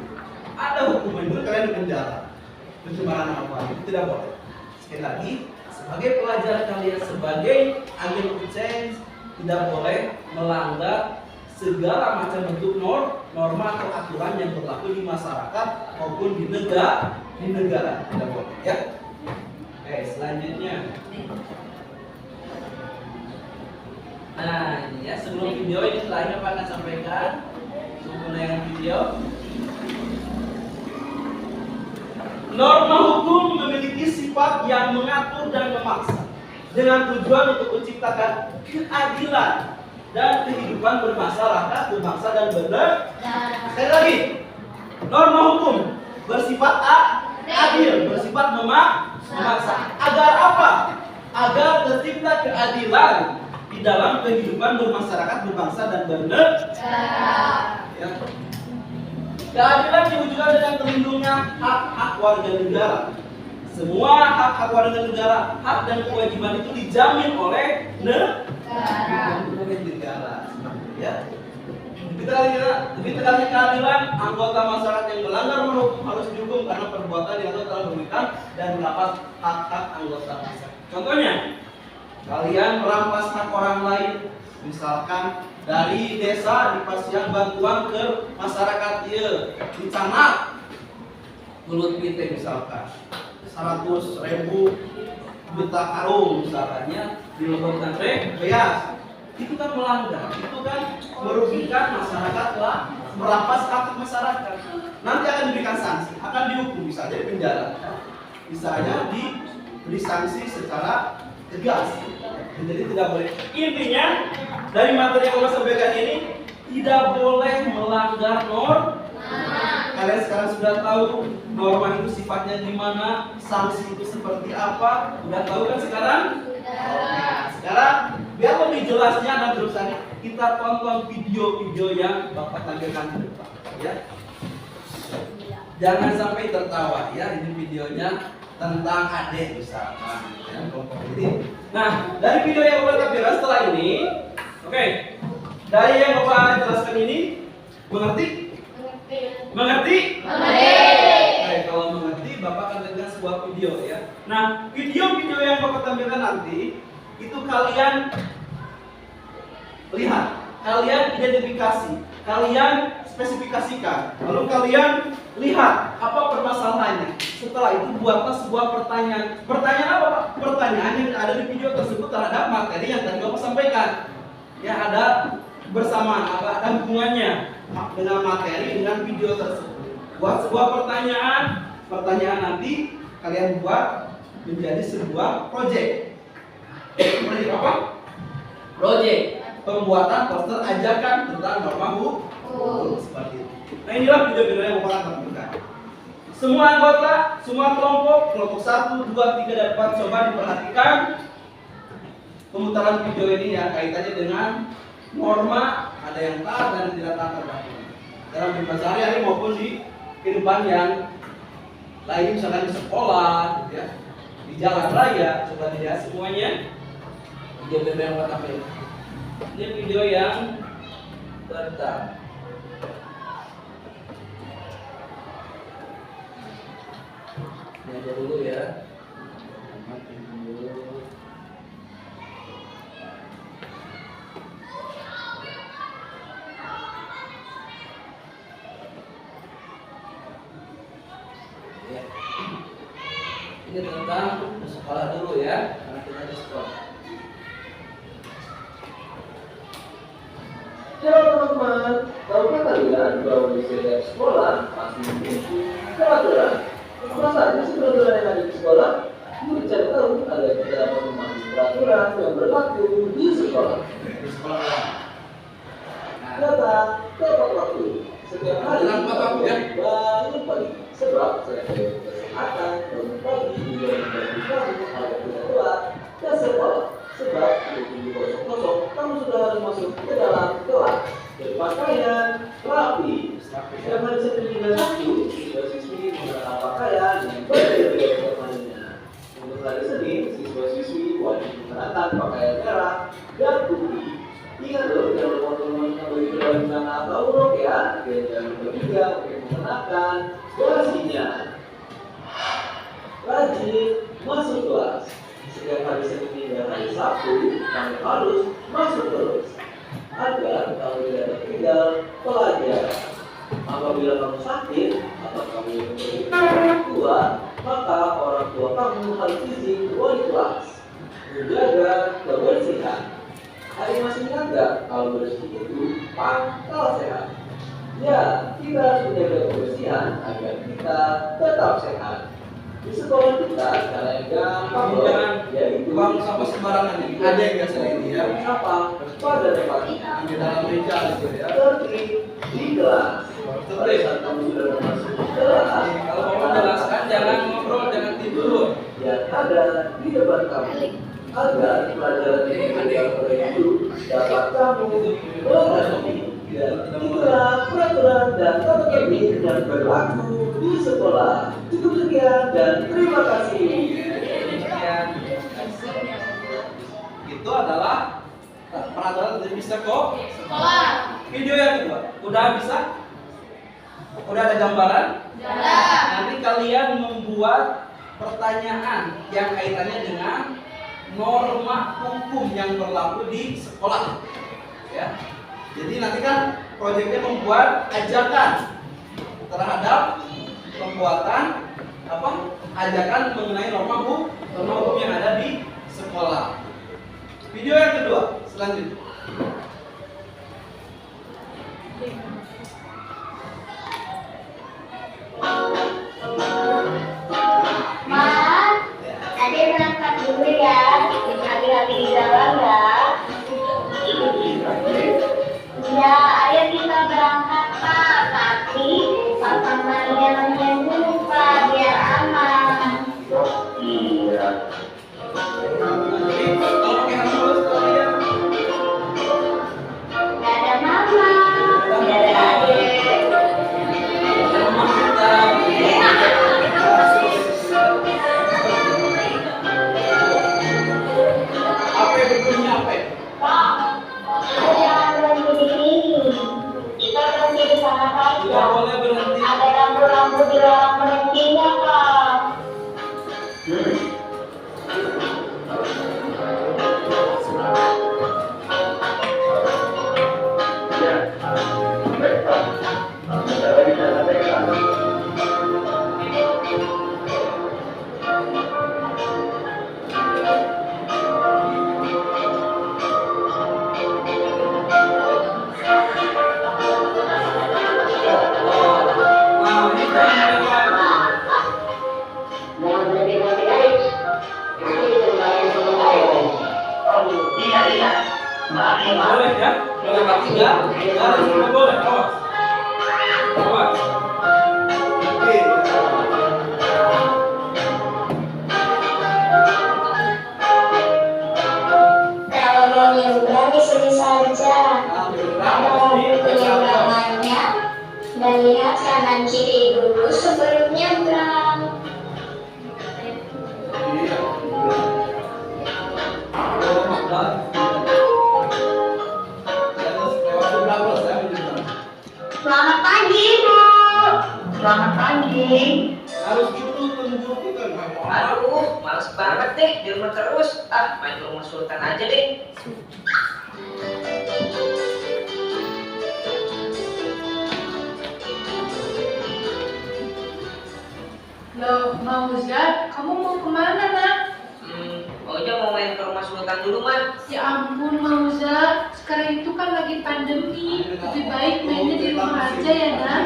ada hukuman, itu kalian di penjara. Pencemaran nama baik itu tidak boleh. Sekali lagi, sebagai pelajar kalian, sebagai agen change, tidak boleh melanggar segala macam bentuk norma atau aturan yang berlaku di masyarakat maupun di negara tidak boleh ya. Oke, selanjutnya. Nah, ini ya, sebelum video ini terakhir Pak akan sampaikan sebelum penayangan video. Norma hukum memiliki sifat yang mengatur dan memaksa dengan tujuan untuk menciptakan keadilan dan kehidupan bermasyarakat, berbangsa dan bernegara. Sekali lagi, norma hukum bersifat adil, bersifat memaksa. Agar apa? Agar tercipta keadilan di dalam kehidupan bermasyarakat, berbangsa dan bernegara. Ya. Keadilan diwujudkan dengan terlindungnya hak-hak warga negara. Semua hak-hak warga negara, hak dan kewajiban itu dijamin oleh negara. Ya. Lebih tekannya keadilan, anggota masyarakat yang melanggar norma hukum harus dihukum karena perbuatan yang telah merugikan dan merampas hak-hak anggota masyarakat. Contohnya, kalian merampas hak orang lain, misalkan dari desa dipasang bantuan ke masyarakat ya, di Canak, Kulut Pite misalkan 100.000 juta karung misalkannya dilebokkan beas, itu kan melanggar, itu kan merugikan masyarakat lah, merampas hak masyarakat. Nanti akan diberikan sanksi, akan dihukum, bisa jadi penjara, misalnya diberi sanksi secara tegas. Jadi tidak boleh. Intinya dari materi yang saya sampaikan ini tidak boleh melanggar norma. Kalian sekarang sudah tahu norma itu sifatnya gimana, sanksi itu seperti apa. Sudah tahu kan sekarang? Sekarang biar lebih jelasnya dan terusannya kita tonton video-video yang Bapak tampilkan di depan, ya. Jangan sampai tertawa ya, ini videonya tentang adik misalkan ya, kelompok ini. Nah, dari video yang Bapak tampilkan setelah ini, oke. Dari yang Bapak jelaskan ini, mengerti? Mengerti? Oke, kalau mengerti, Bapak akan tampilkan sebuah video ya. Nah, video-video yang Bapak tampilkan nanti itu kalian lihat, kalian identifikasi, kalian spesifikasikan, lalu kalian lihat apa permasalahannya. Setelah itu buatlah sebuah pertanyaan. Pertanyaan apa, Pak? Pertanyaan yang ada di video tersebut terhadap materi yang tadi Bapak sampaikan. Ya, ada bersamaan, ada hubungannya dengan materi, dengan video tersebut. Buat sebuah pertanyaan nanti kalian buat menjadi sebuah project. Project apa? Project pembuatan poster ajakan tentang norma hukum seperti itu. Nah, inilah video-video yang Bapak tampilkan. Semua anggota, semua kelompok 1, 2, 3, dan 4 coba diperhatikan pemutaran video ini ya, kaitannya dengan norma, ada yang taat dan tidak taat terhadap dalam kehidupan sehari-hari maupun di kehidupan yang lain, misalkan di sekolah, gitu ya, di jalan raya. Coba dilihat semuanya video-video yang Bapak tampilkan. Ini video yang pertama. Ini aja dulu ya. Ini tentang sekolah dulu ya, karena kita di sekolah. Halo teman-teman, tahukah kalian bahwa di setiap sekolah pasti memiliki peraturan? Apa saja sih peraturan yang ada di sekolah? Yuk cari tahu agar kita dapat memahami peraturan yang berlaku di sekolah. Data tepat waktu. Setiap hari bangun pagi, sebab saya kesehatan bangun pagi juga membantu kamu agar tidak telat ke sekolah. Sebab di 7.00 kamu sudah harus masuk ke dalam kelas berpakaian rapi. Setiap hari Senin hingga Sabtu, siswa-siswi menggunakan pakaian yang berbeda warnanya. Untuk hari Senin, siswa-siswi wajib mengenakan pakaian merah dan putih. Ingat loh, jangan lupa teman-teman begitu dalam nama atau huruf ya. Yang ketiga, untuk mengenakan durasinya. Rajin masuk kelas. Setiap hari Senin dan hari Sabtu, kamu harus masuk terus. Agar kamu tidak tertinggal pelajaran. Apabila kamu sakit atau kamu memiliki orang tua, maka orang tua kamu harus izin wali kelas. Menjaga kebersihan. Hari masih ingat nggak kalau bersih itu pangkal sehat? Ya, kita harus menjaga kebersihan agar kita tetap sehat. Di sekolah kita cara yang gampang Jangan yaitu buang sampah sembarangan ini. Ada yang biasa ini ya. sampah pada tempatnya. Di dalam meja gitu ya. Tertib di kelas. Pada saat kamu sudah masuk kelas, Kalau mau menjelaskan jangan ngobrol, jangan tidur. yang ada di depan kamu agar pelajaran ini itu dapat kamu mengerti dan itulah peraturan dan tata tertib yang berlaku di sekolah. Cukup sekian dan terima kasih. Sekian. Itu adalah peraturan dari bisa kok. Sekolah. Video yang kedua, udah bisa? Udah ada gambaran? Sudah. Nanti kalian membuat pertanyaan yang kaitannya dengan norma hukum yang berlaku di sekolah. Ya. Jadi nanti kan proyeknya membuat ajakan terhadap pembuatan ajakan mengenai norma hukum yang ada di sekolah. Video yang kedua selanjutnya. Mas, tadi berangkat dulu ya. Hati-hati di jalan ya. Ya, ayo kita berangkat Pak. Tapi Papa Maria yang dulu Pak, biar aman. Iya. Kalau pakai harus kalian Dadah Mama. Dadah Adik. rumah kita. Apa berbunyi apa? Pak, kita jangan berhenti di sini. Kita berhenti di sana Tidak saja. boleh berhenti. Ada lampu-lampu di dalam berhentinya, Pak. Nah, ini kan Jangan berhenti-berhenti, guys. Iya. boleh ya, berangkat tiga, harus tidak boleh, awas, awas. Oke. Kalau mau nyebrang di sini saja. Ada lampu penyeberangannya. Dan lihat kanan kiri dulu sebelum nyebrang. Selamat pagi, Bu. Selamat pagi. Harus gitu tunggu kita. Aduh, males banget deh di rumah terus. Ah, main ke rumah Sultan aja deh. Loh, Mauzat, kamu mau kemana, nak? Oja mau main ke rumah Sultan dulu, Man. Ya ampun, Mauzat, sekarang itu kan lagi pandemi. Lebih baik mainnya di rumah aja ya, nak?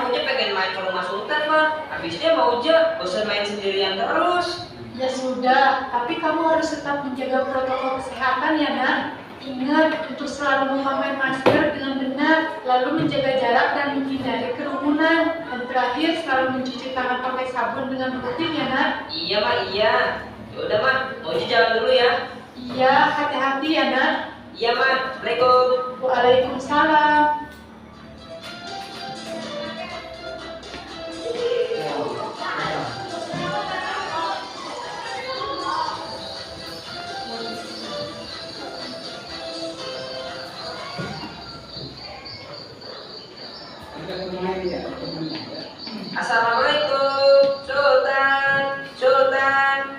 Oja pengen main ke rumah Sultan, Man. Habisnya Oja bosan main sendirian terus. Ya sudah, tapi kamu harus tetap menjaga protokol kesehatan ya, nak. Ingat untuk selalu memakai masker dengan benar, lalu menjaga jarak dan menghindari kerumunan. Dan terakhir, selalu mencuci tangan pakai sabun dengan rutin ya, nak. Iya, Ma, iya. Yaudah, Man. Oja jalan dulu ya. Iya, hati-hati ya, nak. Iya, Man. Assalamualaikum. Waalaikumsalam. Assalamualaikum, Sultan, Sultan.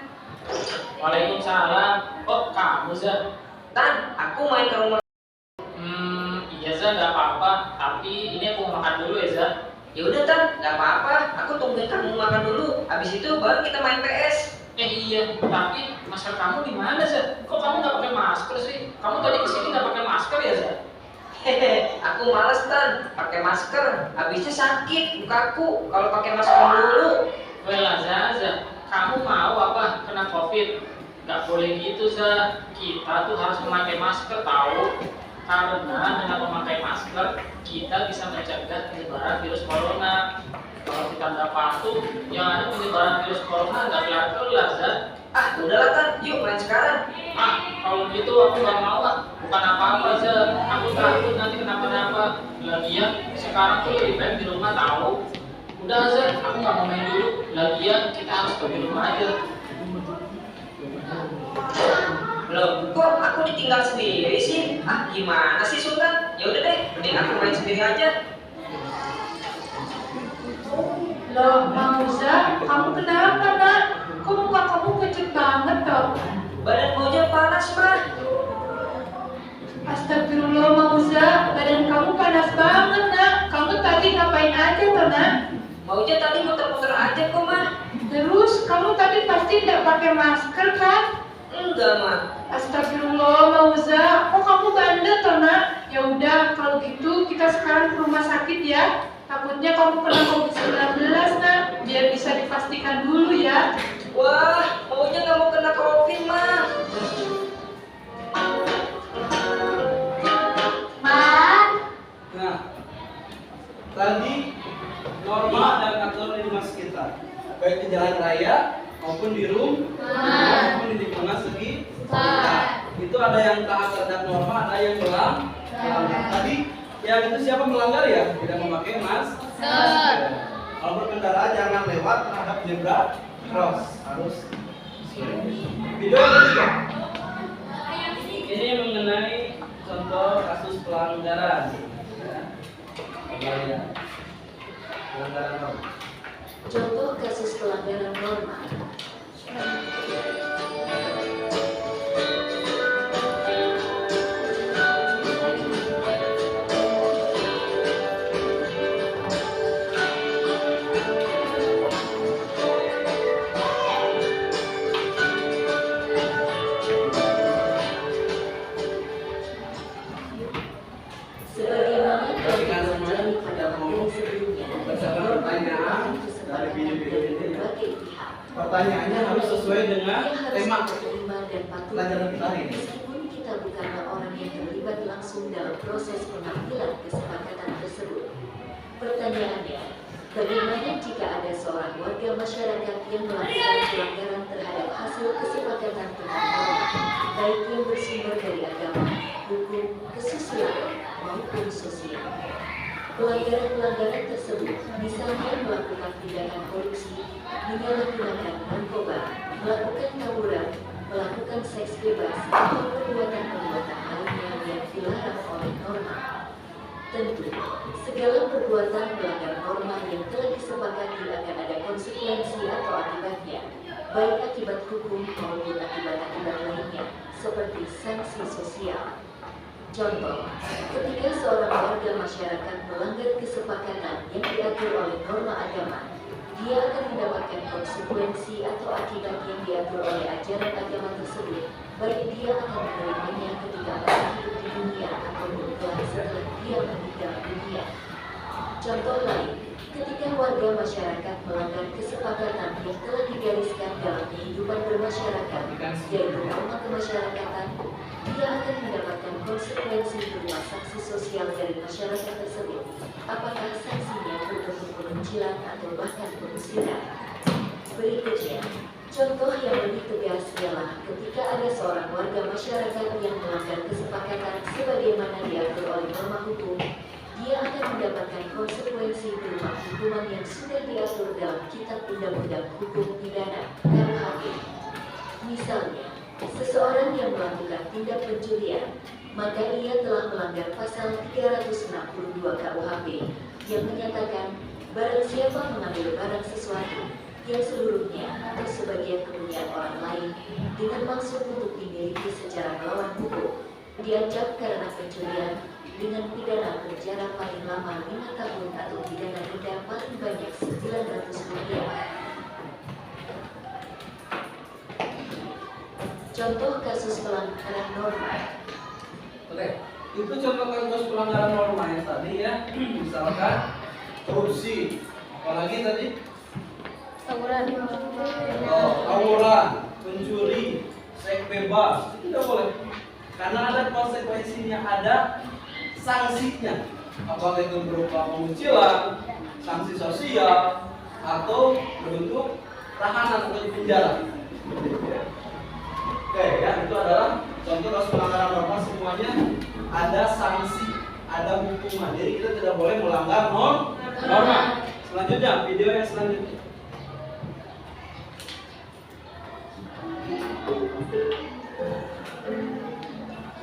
Waalaikumsalam. Oh, kamu Zah? Tan, aku main ke rumah. Iya Zah, nggak apa-apa. Tapi ini aku mau makan dulu ya Zah. Ya udah Tan, nggak apa-apa. Aku tungguin kamu makan dulu. Habis itu baru kita main PS. Iya, tapi masker kamu di mana Zah? Kok kamu nggak pakai masker sih? Kamu tadi kesini nggak pakai masker ya Zah? Hehe, aku males Tan, pakai masker. Habisnya sakit mukaku kalau pakai masker dulu. Well Zah, kamu mau apa? Kena COVID? Nggak boleh gitu Zah. Kita tuh harus memakai masker tahu. Karena dengan memakai masker kita bisa mencegah penyebaran virus corona. Kalau kita nggak patuh, yang ada penyebaran virus corona nggak kelar-kelar Zah. Ah, udahlah Tan, yuk main sekarang. Kalau gitu aku nggak mau ah. Bukan apa-apa Zah. Aku takut nanti kenapa-napa. Lagian sekarang tuh lebih baik di rumah tahu. Udah Zah, aku nggak mau main dulu. Lagian kita harus pergi rumah aja. Loh, kok aku ditinggal sendiri sih? Ah, gimana sih Sultan? Ya udah deh, mending aku main sendiri aja. Loh, Mauza, kamu kenapa nak? Kok muka kamu pucat banget toh? Badan Mauja panas mah. Astagfirullah Mauza, badan kamu panas banget nak. Kamu tadi ngapain aja toh nak? Mauja tadi muter-muter aja kok mah. Terus kamu tadi pasti tidak pakai masker kan? Enggak mah. Astagfirullah Mauza, kok kamu bandel toh nak? Ya udah, kalau gitu kita sekarang ke rumah sakit ya. Takutnya kamu kena COVID-19 nak, biar bisa dipastikan dulu ya. Wah, Mauja nggak mau kena COVID mah. Ma, Nah, tadi norma dan aturan di mas kita, baik di jalan raya maupun di rumah maupun di lingkungan sekitar. Itu ada yang taat terhadap norma, ada yang melanggar. Tadi yang itu siapa melanggar ya? Tidak memakai masker. Kalau berkendara jangan lewat terhadap zebra cross, harus. Video yang ketiga. Ini mengenai contoh kasus pelanggaran. Ya. Pelanggaran norma. Contoh kasus pelanggaran norma. Sebagaimana Ketika semuanya pada sudah mau materi sebelumnya, berdasarkan pertanyaan dari video-video ini ya. berbagai pihak. Pertanyaannya harus sesuai dengan Ia harus tema terima dan patuh pelajaran kita hari ini. meskipun kita bukanlah orang yang terlibat langsung dalam proses pengambilan kesepakatan tersebut. Pertanyaannya, bagaimana jika ada seorang warga masyarakat yang melakukan pelanggaran terhadap hasil kesepakatan tentang norma, baik yang bersumber dari agama, hukum, kesusilaan, maupun sosial. Pelanggaran-pelanggaran tersebut misalnya melakukan tindakan korupsi, menyalahgunakan narkoba, melakukan tawuran, melakukan seks bebas, atau perbuatan-perbuatan lainnya yang dilarang oleh norma. Tentu, segala perbuatan melanggar norma yang telah disepakati akan ada konsekuensi atau akibatnya, baik akibat hukum maupun akibat-akibat lainnya, seperti sanksi sosial. Contoh, ketika seorang warga masyarakat melanggar kesepakatan yang diatur oleh norma agama, dia akan mendapatkan konsekuensi atau akibat yang diatur oleh ajaran agama tersebut, baik dia akan menerimanya ketika masih hidup di dunia ataupun kelak setelah dia meninggal dunia. Contoh lain, ketika warga masyarakat melanggar kesepakatan yang telah digariskan dalam kehidupan bermasyarakat, yaitu norma kemasyarakatan, dia akan mendapatkan konsekuensi berupa sanksi sosial dari masyarakat tersebut, apakah sanksinya berbentuk pengucilan atau bahkan pengusiran. Berikutnya, contoh yang lebih tegas ialah ketika ada seorang warga masyarakat yang melanggar kesepakatan sebagaimana diatur oleh norma hukum, dia akan mendapatkan konsekuensi berupa hukuman yang sudah diatur dalam Kitab Undang-Undang Hukum Pidana (KUHP). Misalnya, Seseorang yang melakukan tindak pencurian, maka ia telah melanggar pasal 362 KUHP yang menyatakan barang siapa mengambil barang sesuatu yang seluruhnya atau sebagian kepunyaan orang lain dengan maksud untuk dimiliki secara melawan hukum, diancam karena pencurian dengan pidana penjara paling lama 5 tahun atau pidana denda paling banyak Rp900. Contoh kasus pelanggaran norma. Oke, itu contoh kasus pelanggaran norma yang tadi ya, misalkan korupsi, apalagi tadi Tawuran. tawuran, pencuri, seks bebas, itu tidak boleh. Karena ada konsekuensinya, ada sanksinya. Apakah itu berupa pengucilan, sanksi sosial, atau berbentuk tahanan atau penjara. Oke, ya itu adalah contoh kasus pelanggaran norma, semuanya ada sanksi, ada hukuman. Jadi kita tidak boleh melanggar norma. Selanjutnya, video yang selanjutnya.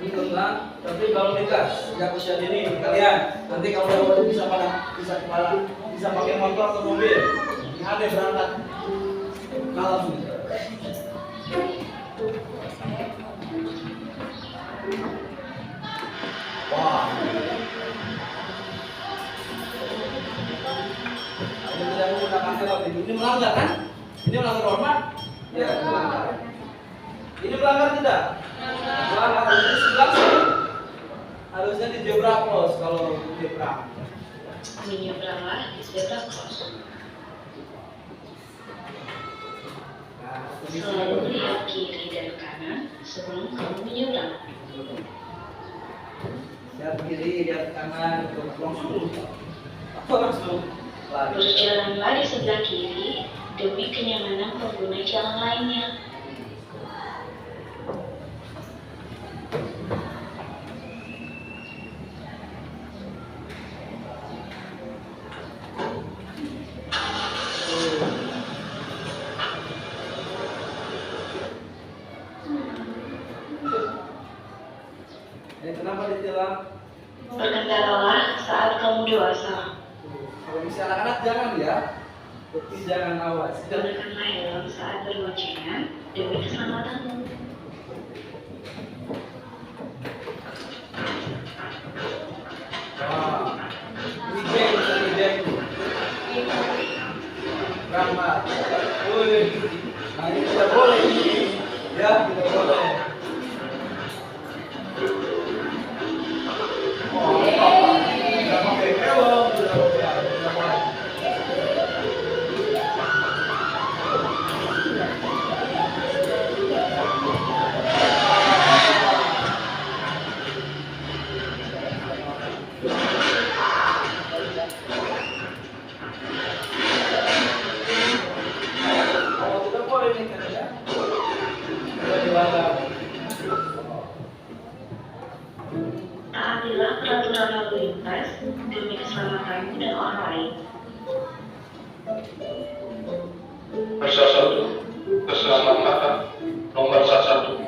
Ini tentang tapi kalau nikah sejak usia dini kalian nanti kalau udah bisa pakai motor atau mobil. Ini ada berangkat malam ini. Wah. Ini tidak menggunakan helm ini melanggar kan? Ini melanggar norma? Ya, melanggar. Ini melanggar tidak? Melanggar. Ini sebelah sini. Harusnya di zebra cross kalau zebra. Menyeberanglah di zebra cross. Nah, Selalu lihat kiri dan kanan sebelum kamu menyeberang. lihat kiri, lihat kanan, langsung lari. Berjalanlah di sebelah kiri demi kenyamanan pengguna jalan lainnya. Kenapa ditilang? Berkendaralah saat kamu dewasa. Kalau bisa anak-anak jangan ya, tapi jangan awas. Gunakanlah helm saat berboncengan demi keselamatanmu. Wah, ini geng. Berangkat. Woi, nah ini tidak boleh ini. Ya, tidak boleh. Tidak pakai helm, tidak boleh. Kalau tidak boleh ini kan ya. Tidak dilanggar. Taatilah peraturan lalu lintas demi keselamatanmu dan orang lain. Nomor 1, keselamatan nomor 1.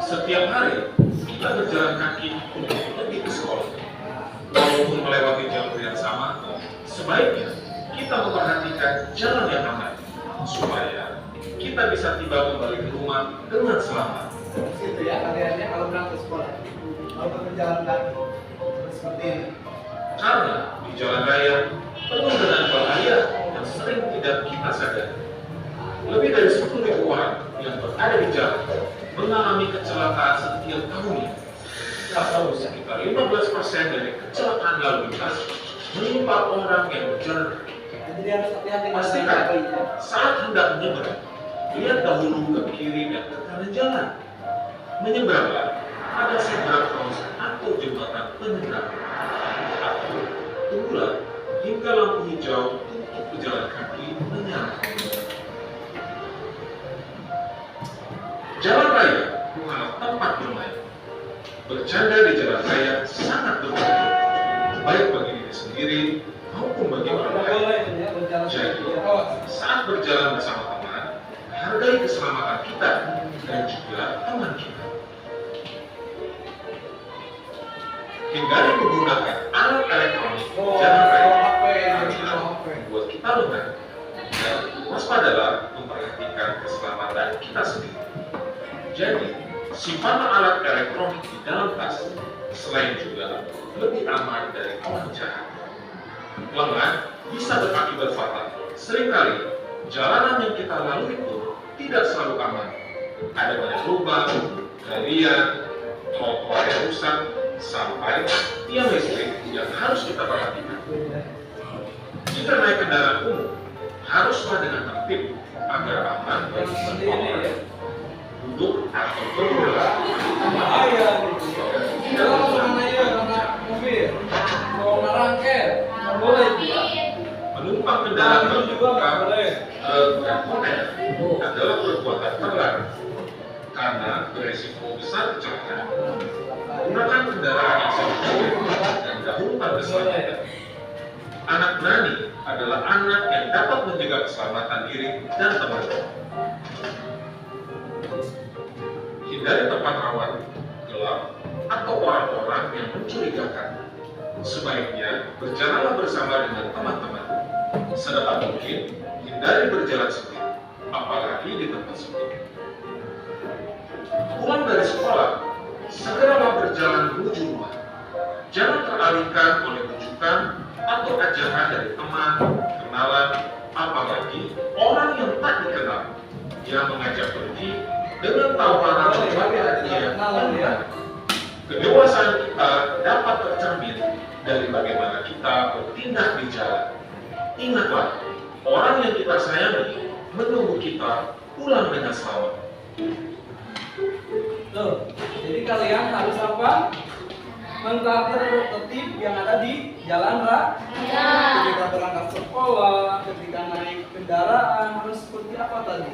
Setiap hari kita berjalan kaki untuk pergi ke sekolah. Walaupun melewati jalur yang sama, sebaiknya kita memperhatikan jalan yang aman supaya kita bisa tiba kembali ke rumah dengan selamat. Itu ya kaliannya kalau berangkat ke sekolah. Kalau berjalan kaki seperti ini. Karena di jalan raya penuh dengan bahaya yang sering tidak kita sadari. Lebih dari 10.000 orang yang berada di jalan mengalami kecelakaan setiap tahunnya. Atau sekitar 15% dari kecelakaan lalu lintas menimpa orang yang berjalan. Jadi harus hati-hati Pastikan saat hendak menyeberang, lihat dahulu ke kiri dan ke kanan jalan. Menyeberanglah pada zebra cross atau jembatan penyeberang. Atau tunggulah hingga lampu hijau untuk pejalan kaki menyala. Jalan raya bukanlah tempat bermain. Bercanda di jalan raya sangat berbahaya, baik bagi diri sendiri maupun bagi orang lain. Jadi, saat berjalan bersama teman, hargai keselamatan kita dan juga teman kita. Hindari menggunakan alat elektronik di jalan raya karena membuat kita lengah. Dan waspadalah memperhatikan keselamatan kita sendiri. Jadi, simpanlah alat elektronik di dalam tas, selain juga lebih aman dari orang jahat. Lengah bisa berakibat fatal. Seringkali, jalanan yang kita lalui itu tidak selalu aman. Ada banyak lubang, galian, trotoar yang rusak, sampai tiang listrik yang harus kita perhatikan. Jika naik kendaraan umum, haruslah dengan tertib agar aman bagi semua orang. Duduk atau berdiri. Menumpang kendaraan terbuka dan kontainer adalah perbuatan terlarang karena beresiko besar kecelakaan. Gunakan kendaraan yang sesuai dan dahulukan keselamatan. Anak berani adalah anak yang dapat menjaga keselamatan diri dan teman-teman. Hindari tempat rawan, gelap, atau orang-orang yang mencurigakan. Sebaiknya berjalanlah bersama dengan teman-teman. Sedapat mungkin, hindari berjalan sendiri, apalagi di tempat sempit. Pulang dari sekolah, segeralah berjalan menuju rumah. Jangan teralihkan oleh rujukan atau ajakan dari teman, kenalan, apalagi orang yang tak dikenal yang mengajak pergi dengan tawaran berbagai hadiah. Kedewasaan kita dapat tercermin dari bagaimana kita bertindak di jalan. Ingatlah, orang yang kita sayangi menunggu kita pulang dengan selamat. Tuh, jadi kalian harus apa? Mentaati tertib yang ada di jalan raya. Ketika berangkat sekolah, ketika naik kendaraan harus seperti apa tadi?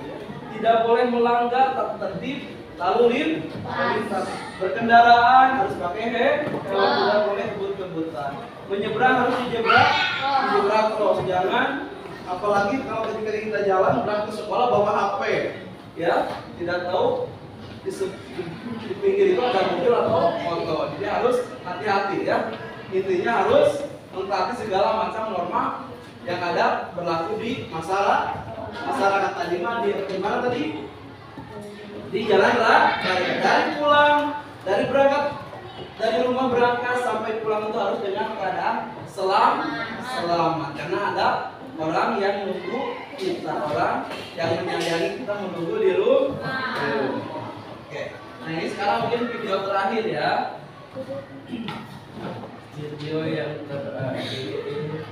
Tidak boleh melanggar tata tertib lalu lintas. Berkendaraan harus pakai helm, tidak boleh kebut-kebutan. Menyeberang harus dijebrang terus. Jangan, apalagi kalau ketika kita jalan berangkat ke sekolah bawa HP, ya tidak tahu di pinggir itu ada mobil atau motor. Jadi harus hati-hati ya. Intinya harus mentaati segala macam norma yang ada berlaku di masyarakat tadi di mana tadi? Di jalan raya. Dari pulang, dari rumah berangkat sampai pulang itu harus dengan keadaan selamat. Karena ada orang yang menunggu kita, orang yang menyayangi kita menunggu di rumah. Oke. Nah ini sekarang mungkin video terakhir ya. Video yang terakhir.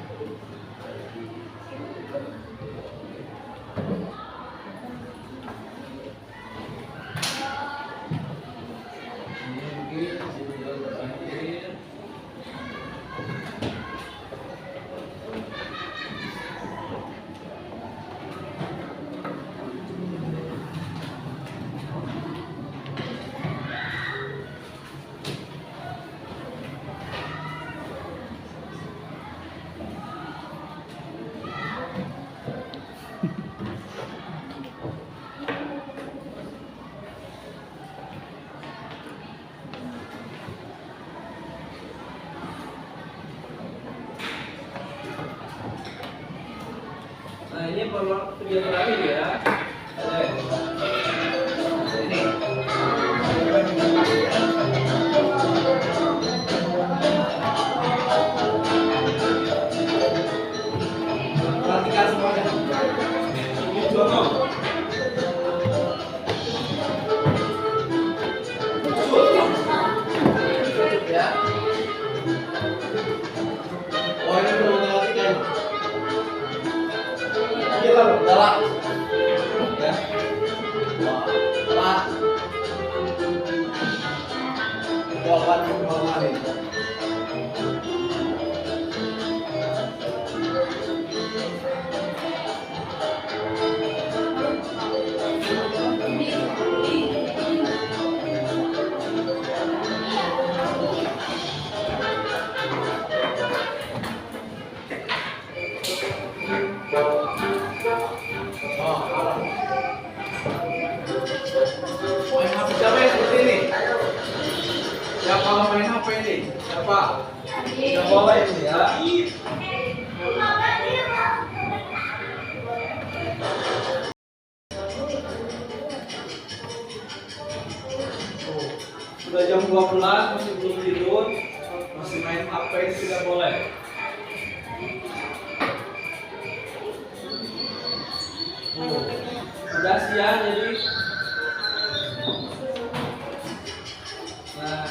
Nah ini video terakhir ya. Perhatikan semuanya. Ini contoh. Ya. Oh ini belum perhatikan. Gila, galak. Ya. Galak. Galak kemarin. Siapa yang main HP ini? Siapa? Tidak boleh ini ya. Sudah jam 12 masih belum tidur, masih main HP ini tidak boleh. Sudah siang jadi. Nah,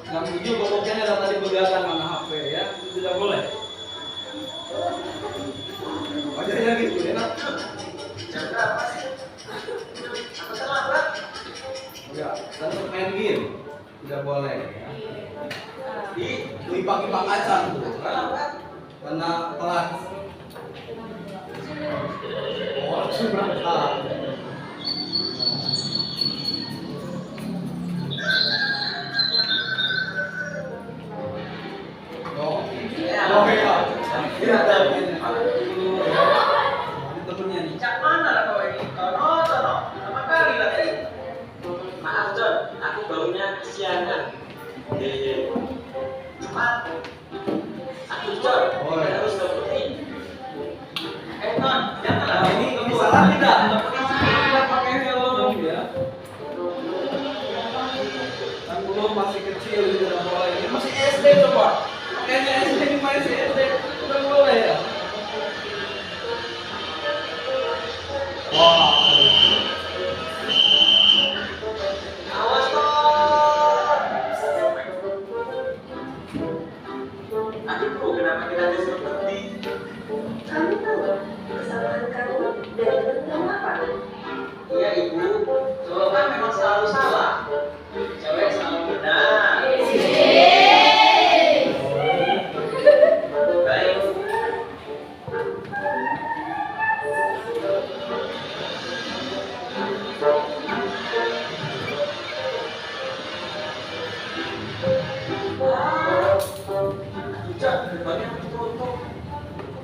jam 7 pokoknya ada tadi begadang mana HP ya, itu tidak boleh. Wajarnya gitu ya. Jam berapa sih? Aku terlambat. Ya, dan untuk main game tidak boleh ya. Di pagi-pagi aja tuh, Terlambat. karena telat. Oh, berangkat. Oh, ya. Tidak ada ini. Temennya nih. Cak mana lah kau ini? Tono. Sama kali lah tadi. Maaf John, aku bangunnya kesiangan. Cepat. Aku John, Oh, ya. harus dapetin. Ton, janganlah. Nah, ini misalnya tidak pakai helm ya. Kan belum masih kecil tidak boleh. Ini masih SD coba. Kayaknya SD ini masih SD tidak boleh ya. Wah. Awas Ton. Adikku, kenapa kita disuruh berhenti? Kamu tahu kesalahan kamu dan kamu apa? Iya ibu, cowok kan memang selalu salah. Cewek selalu benar. Baik. John, gerbangnya tutup.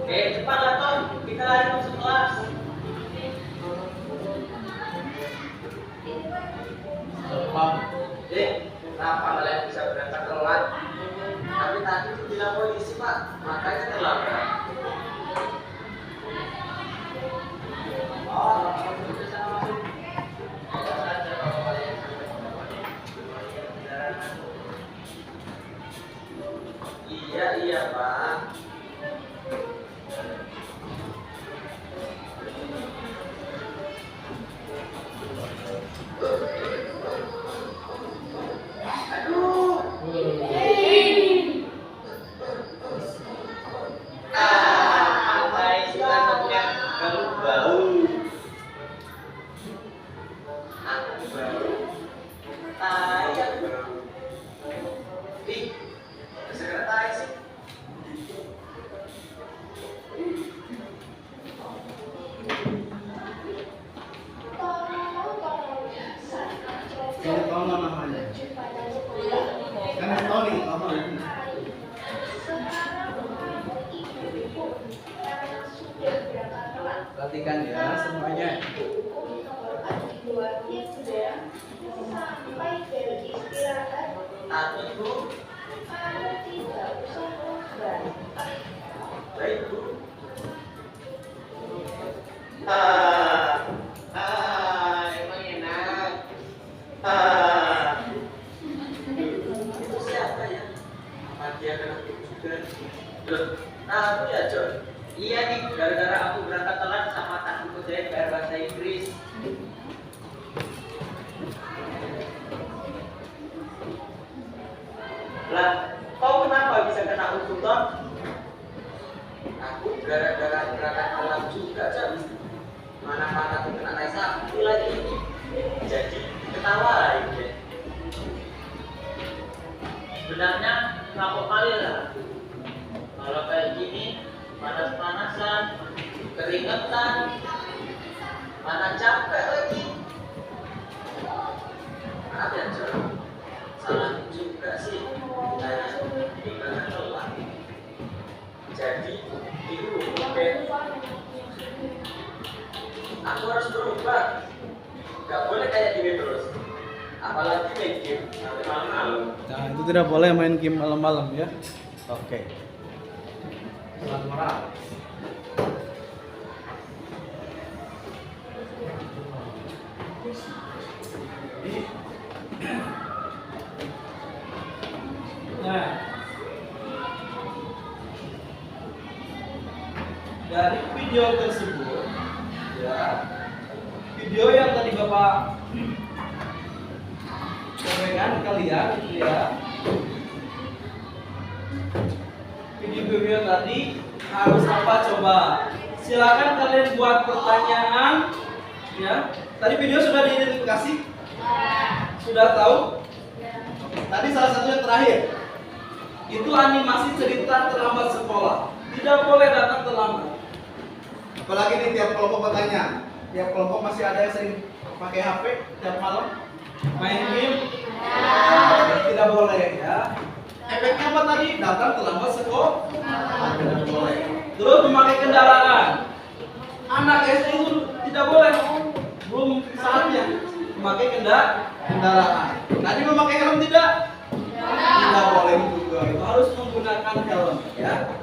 Oke, cepatlah Ton, kita lari masuk kelas. Kenapa kalian bisa berangkat telat? Tapi tadi dibilang polisi Pak, makanya terlambat. Oh, itu sama masuk. Ada saja kalau kalian Iya Pak. Aduh. Baik sih anaknya kamu bau. Aku bau. Ayam bau. Ih, segera tai sih. Kamu tahu namanya? Kan tahu nih namanya. Perhatikan ya semuanya. Tapi Bu, baik Bu. Emang enak. Itu siapa ya? Apa dia kena juga? Loh, aku ya John. Iya nih, gara-gara aku berangkat telat sama takutku saya PR bahasa Inggris. Lah, kau kenapa bisa kena hukum Ton? Aku gara-gara berangkat telat juga John. Mana-mana aku kena naik sapi lagi. Jadi ketawain deh. Sebenarnya ngapok kali lah. Kalau kayak gini, panas-panasan, Keringetan, mana capek lagi. Maaf ya John, salah juga sih. Tanya gimana telat. Jadi dihukum deh. Aku harus berubah. Gak boleh kayak gini terus. Apalagi main game malam-malam. Nah, itu tidak boleh main game malam-malam ya. Oke. Selamat malam. Nah, dari video tersebut, ya, video yang tadi Bapak sampaikan kalian, ya, video tadi harus apa coba? Silakan kalian buat pertanyaan, ya. Tadi video sudah diidentifikasi, sudah tahu. Tadi salah satu yang terakhir. Itu animasi cerita terlambat sekolah. Tidak boleh datang terlambat. Apalagi nih tiap kelompok bertanya. Tiap kelompok masih ada yang sering pakai HP tiap malam main game. Tidak boleh ya. Efeknya apa tadi? Datang terlambat sekolah. Tidak boleh. Terus memakai kendaraan. Anak SD itu tidak boleh. Belum saatnya memakai kendaraan. Tadi memakai helm tidak? Tidak boleh juga, itu harus menggunakan helm ya.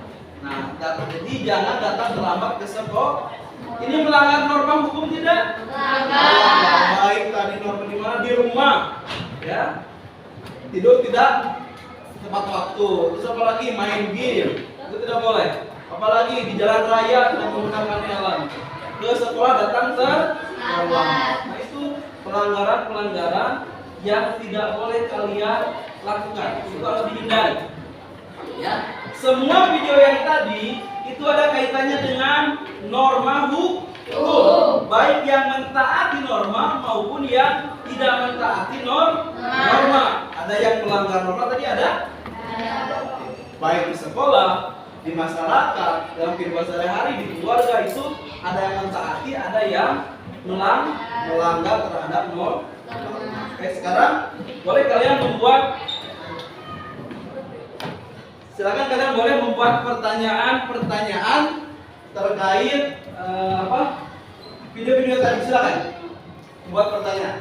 Nah, jadi jangan datang terlambat ke sekolah. Ini melanggar norma hukum tidak? Melanggar. Baik tadi norma di mana? Di rumah ya. Tidur tidak tepat waktu. Terus apalagi main game itu tidak boleh. Apalagi di jalan raya tidak menggunakan helm. Ke sekolah datang terlambat. Nah, itu pelanggaran yang tidak boleh kalian lakukan. Itu harus dihindari. Ya. Semua video yang tadi itu ada kaitannya dengan norma hukum, baik yang mentaati norma maupun yang tidak mentaati norma. Ada yang melanggar norma tadi ada? Baik di sekolah, di masyarakat, dalam kehidupan sehari-hari, di keluarga itu ada yang mentaati, ada yang melanggar terhadap norma. Oke, sekarang boleh kalian silakan kalian boleh membuat pertanyaan terkait video-video tadi. Silakan membuat pertanyaan.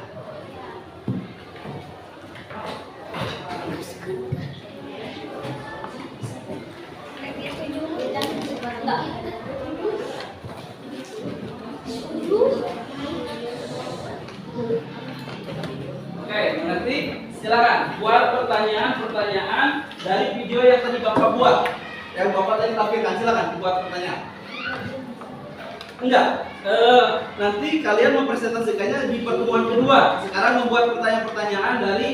Oke, mengerti? Silakan buat pertanyaan dari video yang tadi Bapak buat. Yang Bapak tadi tampilkan, silakan buat pertanyaan. Enggak, nanti kalian mempresentasikannya di pertemuan kedua. Sekarang membuat pertanyaan-pertanyaan dari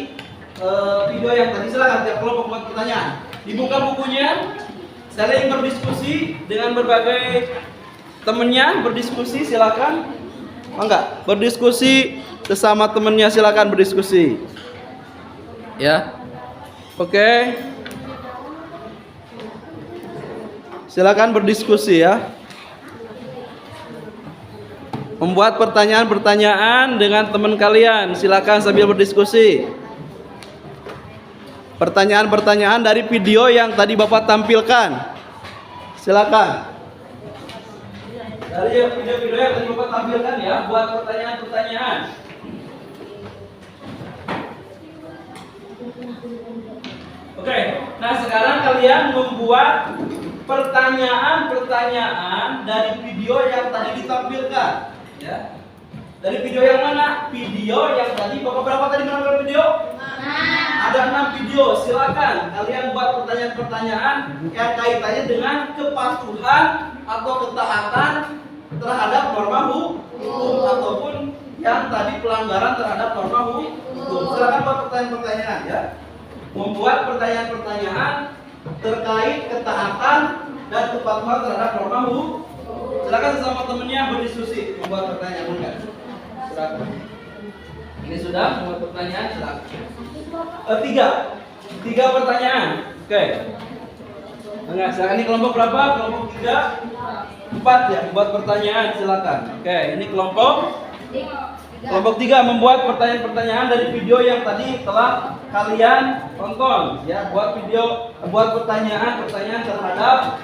video yang tadi. Silakan tiap kelompok buat pertanyaan. Dibuka bukunya, saling berdiskusi dengan berbagai temennya, berdiskusi silakan. Enggak, berdiskusi sesama temennya, silakan berdiskusi. Ya. Oke. Silakan berdiskusi ya. Membuat pertanyaan-pertanyaan dengan teman kalian. Silakan sambil berdiskusi. Pertanyaan-pertanyaan dari video yang tadi Bapak tampilkan. Silakan. Dari video-video yang tadi Bapak tampilkan ya, buat pertanyaan-pertanyaan. Oke, nah sekarang kalian membuat pertanyaan-pertanyaan dari video yang tadi ditampilkan, ya. Dari video yang mana? Video yang tadi Bapak berapa tadi menonton video? Ada 6 video. Silakan kalian buat pertanyaan-pertanyaan yang kaitannya dengan kepatuhan atau ketaatan terhadap norma hukum ataupun yang tadi pelanggaran terhadap norma hukum. Silakan buat pertanyaan-pertanyaan ya. Membuat pertanyaan-pertanyaan terkait ketaatan dan kepatuhan terhadap norma hukum. Silakan sesama temennya berdiskusi membuat pertanyaan enggak? Silakan. Ini sudah membuat pertanyaan, silakan. Tiga pertanyaan. Oke. Enggak, silakan. Ini kelompok berapa? Kelompok 3, 4 ya, membuat pertanyaan silakan. Oke, ini kelompok 3 membuat pertanyaan-pertanyaan dari video yang tadi telah kalian tonton ya. Buat pertanyaan terhadap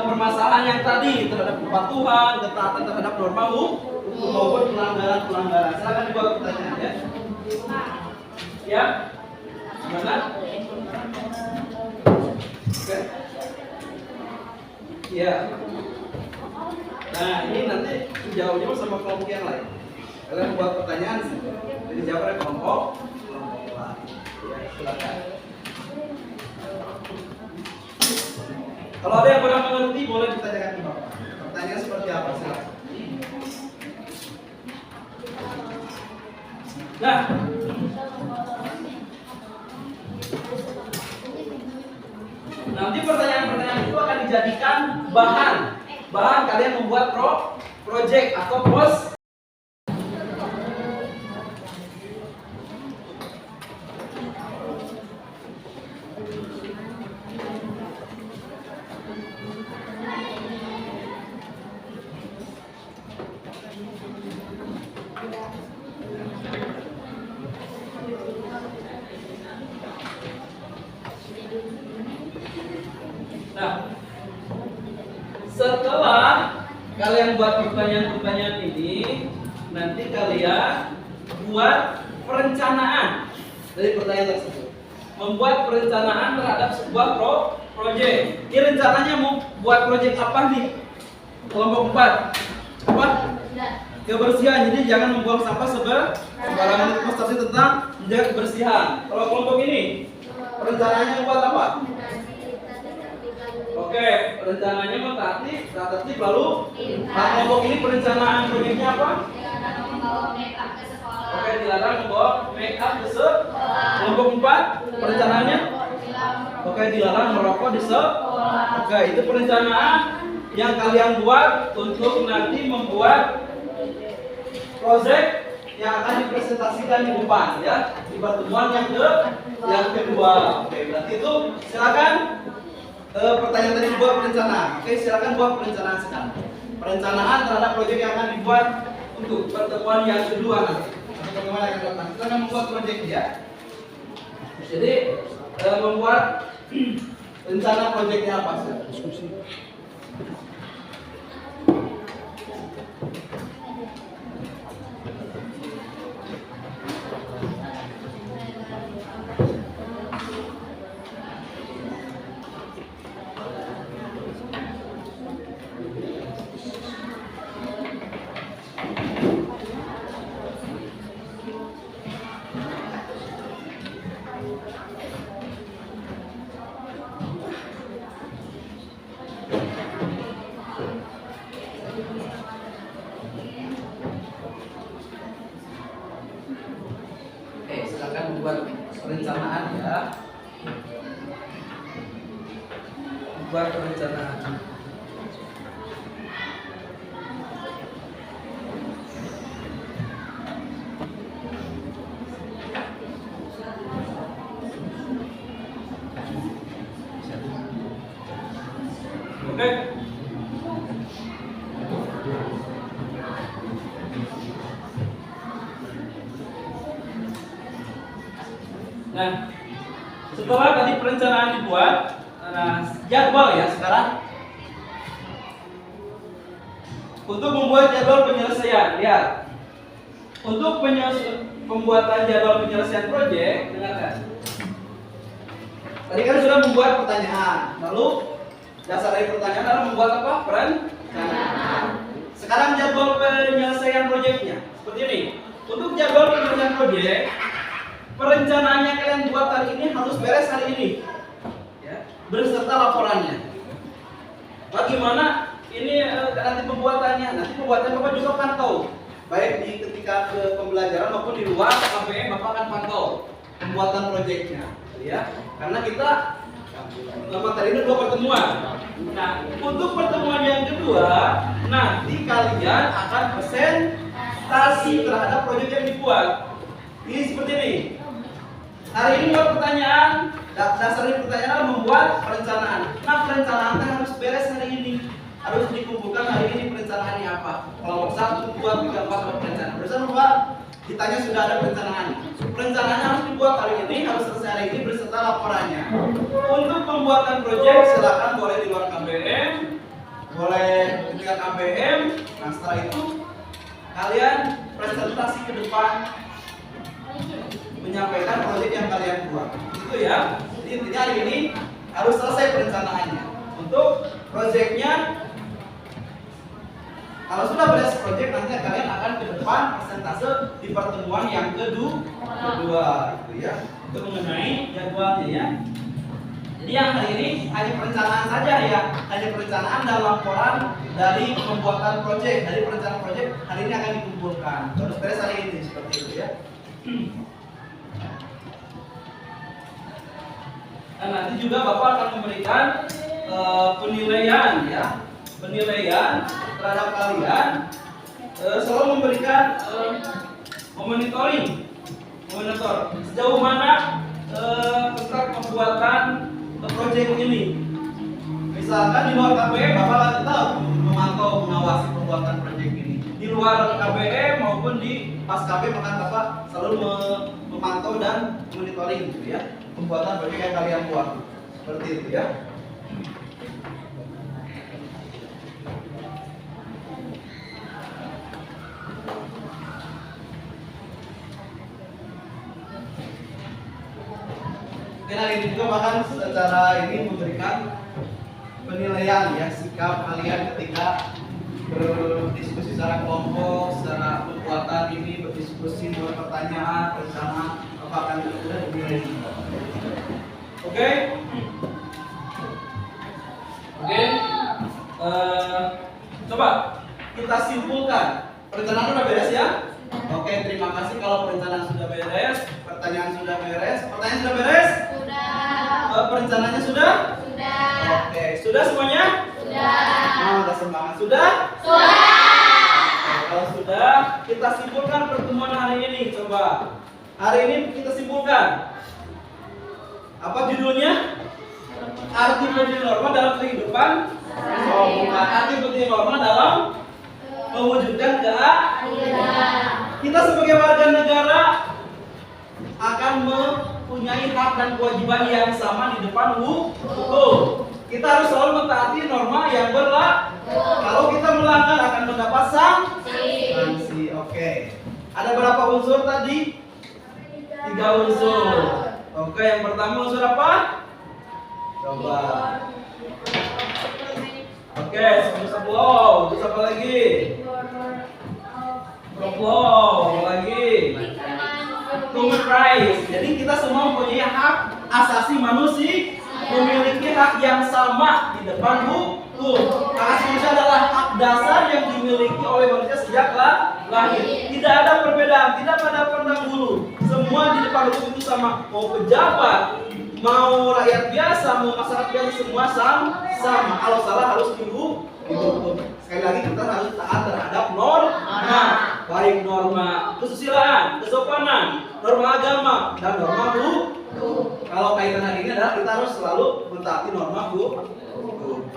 permasalahan yang tadi, terhadap kepatuhan, ketaatan terhadap norma hukum. maupun pelanggaran. Silakan dibuat pertanyaan ya. Ya, gimana? Oke. Ya. Nah, ini nanti jawabnya sama kelompok yang lain. Kalian buat pertanyaan, jadi jawab oleh kelompok lain. Ya, silakan. Kalau ada yang kurang mengerti, boleh ditanyakan ke Bapak. Pertanyaan seperti apa? Silakan. Nah, nanti pertanyaan-pertanyaan itu akan dijadikan bahan kalian membuat project atau post. Nah, setelah kalian buat pertanyaan-pertanyaan ini, nanti kalian buat perencanaan dari pertanyaan tersebut. Membuat perencanaan terhadap sebuah project. Ini rencananya mau buat project apa nih? Kelompok 4. Apa? Kebersihan. Jadi jangan membuang sampah sembarangan. Itu pasti tentang menjaga kebersihan. Kalau kelompok ini, perencanaannya buat apa? Oke, rencananya mau tertib lalu kelompok ini perencanaan proyeknya apa? Oke, dilarang membawa make up ke sekolah. Kelompok 4 perencanaannya? Oke, dilarang merokok di sekolah. Oke, itu perencanaan yang kalian buat untuk nanti membuat project yang akan dipresentasikan di depan ya, di pertemuan yang kedua. Oke, berarti itu silakan. Pertanyaan tadi buat perencanaan. Oke, silakan buat perencanaan sekarang. Perencanaan terhadap proyek yang akan dibuat untuk pertemuan yang kedua nanti. Bagaimana yang akan datang? Kita akan membuat proyek ya. Jadi membuat rencana proyeknya apa sih? Diskusi. Silakan membuat perencanaan ya. Buat perencanaan. Oke. Nah, setelah tadi perencanaan dibuat, jadwal ya sekarang. Untuk membuat jadwal penyelesaian, lihat. Untuk pembuatan jadwal penyelesaian proyek, dengarkan. Tadi kan sudah membuat pertanyaan, lalu dasar dari pertanyaan adalah membuat apa? Perencanaan. Sekarang jadwal penyelesaian proyeknya seperti ini. Untuk jadwal penyelesaian proyek, perencanaannya kalian buat hari ini harus beres hari ini, ya, beserta laporannya. Bagaimana ini nanti pembuatannya? Nanti pembuatannya Bapak juga pantau, baik di ketika ke pembelajaran maupun di luar KPM Bapak akan pantau pembuatan proyeknya, ya. Karena kita materi ini 2 pertemuan. Nah, untuk pertemuan yang kedua, nanti kalian akan presentasi terhadap proyek yang dibuat. Ini seperti ini. Hari ini buat pertanyaan, dasarnya pertanyaan adalah membuat perencanaan. Nah, perencanaan harus beres hari ini. Harus dikumpulkan hari ini perencanaannya apa. Kelompok 1, 2, 3, 4 ada perencanaan. Bersama Pak, ditanya sudah ada perencanaan. Perencanaannya harus dibuat hari ini, harus selesai hari ini beserta laporannya. Untuk pembuatan proyek silakan boleh di luar KBM, boleh ketika KBM. Nah, setelah itu kalian presentasi ke depan menyampaikan proyek yang kalian buat. Itu ya. Jadi intinya hari ini harus selesai perencanaannya. Untuk proyeknya, kalau sudah beres proyek, nanti kalian akan ke depan presentase di pertemuan yang kedua, gitu ya. Itu mengenai jadwalnya ya. Jadi yang hari ini hanya perencanaan saja ya, hanya perencanaan dan laporan dari pembuatan proyek, dari perencanaan proyek hari ini akan dikumpulkan. Terus beres hari ini seperti itu ya. Dan nanti juga Bapak akan memberikan penilaian ya, penilaian terhadap kalian, selalu memberikan monitor sejauh mana tentang pembuatan proyek ini. Misalkan di luar KBE Bapak tetap memantau mengawasi pembuatan proyek ini. Di luar KBE maupun di pas KBE maka Bapak selalu memantau dan monitoring gitu ya, pembuatan proyek yang kalian buat. Seperti itu ya. Dan hari ini juga bahkan secara ini memberikan penilaian ya, sikap kalian ketika berdiskusi secara kelompok, secara pembuatan ini, berdiskusi membuat pertanyaan, perencanaan, apa akan sudah dinilai. Oke? Coba kita simpulkan. Perencanaan sudah beres ya? Oke, terima kasih kalau perencanaan sudah beres, pertanyaan sudah beres, pertanyaan sudah beres? Sudah. Perencanaannya sudah? Sudah. Oke, sudah semuanya? Sudah. Ada semangat sudah? Sudah. Oke, kalau sudah, kita simpulkan pertemuan hari ini. Coba hari ini kita simpulkan. Apa judulnya? Arti pendidikan norma dalam kehidupan. Oh, bukan arti pendidikan norma dalam mewujudkan keadilan. Kita sebagai warga negara akan mempunyai hak dan kewajiban yang sama di depan hukum. Kita harus selalu mentaati norma yang berlaku. Kalau kita melanggar akan mendapat sanksi. Oke. Ada berapa unsur tadi? 3 unsur. Oke, yang pertama unsur apa? Coba. Oke, flow. Terus apa lagi? Flow. Lagi. Human rights. Jadi kita semua mempunyai hak asasi manusia, memiliki hak yang sama di depan hukum. Hak asasi manusia adalah hak dasar yang dimiliki oleh manusia sejak lahir. Tidak ada perbedaan, tidak pada pandang bulu. Semua di depan hukum itu sama. Mau pejabat, mau rakyat biasa, mau masyarakat biasa, semua sama. Kalau salah harus dihukum. Sekali lagi kita harus taat terhadap norma, baik norma kesusilaan, kesopanan, norma agama, dan norma hukum. Kalau kaitan hari ini adalah kita harus selalu mentaati norma hukum.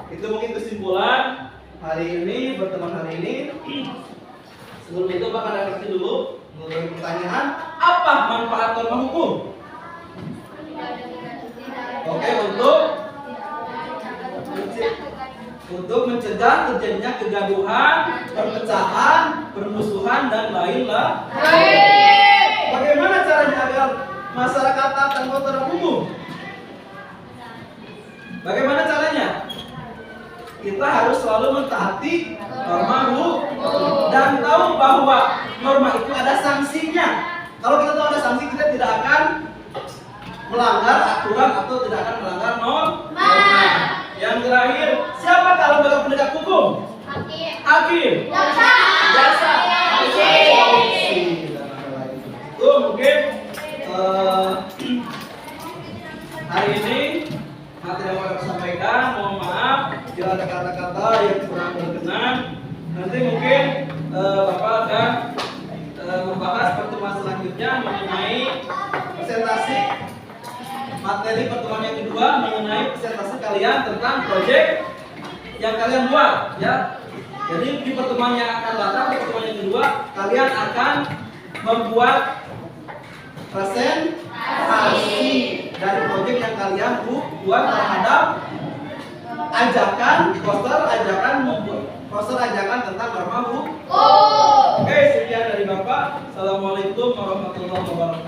Itu mungkin kesimpulan hari ini, pertemuan hari ini. Sebelum itu Bapak ada kasih dulu mengenai pertanyaan, apa manfaat norma hukum? Oke, untuk mencegah terjadinya kegaduhan, perpecahan, permusuhan dan lain-lain. Bagaimana caranya agar masyarakat taat dan terhadap hukum? Bagaimana caranya? Kita harus selalu mentaati norma hukum dan tahu bahwa norma itu ada sanksinya. Kalau kita tahu ada sanksi, kita tidak akan melanggar aturan atau tidak akan melanggar norma. Yang terakhir, siapa kalau lembaga penegak hukum? Hakim. Jaksa. Itu mungkin hari ini materi yang saya sampaikan. Mohon maaf bila ada kata-kata yang kurang berkenan. Nanti mungkin Bapak akan membahas pertemuan selanjutnya mengenai presentasi materi pertemuan yang kedua, mengenai presentasi kalian tentang proyek yang kalian buat ya. Jadi di pertemuan yang akan datang, di pertemuan yang kedua, kalian akan membuat presentasi dari proyek yang kalian buat terhadap ajakan, poster ajakan tentang norma hukum. Oke,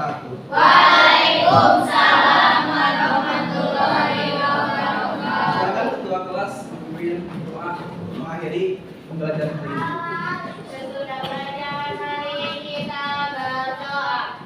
wabarakatuh. Waalaikumsalam warahmatullahi wabarakatuh. Silakan ketua kelas memimpin doa mengakhiri pembelajaran hari ini. Sesudah belajar hari ini kita berdoa.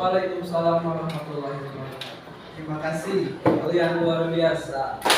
Waalaikumsalam warahmatullahi wabarakatuh. Terima kasih, kalian luar biasa.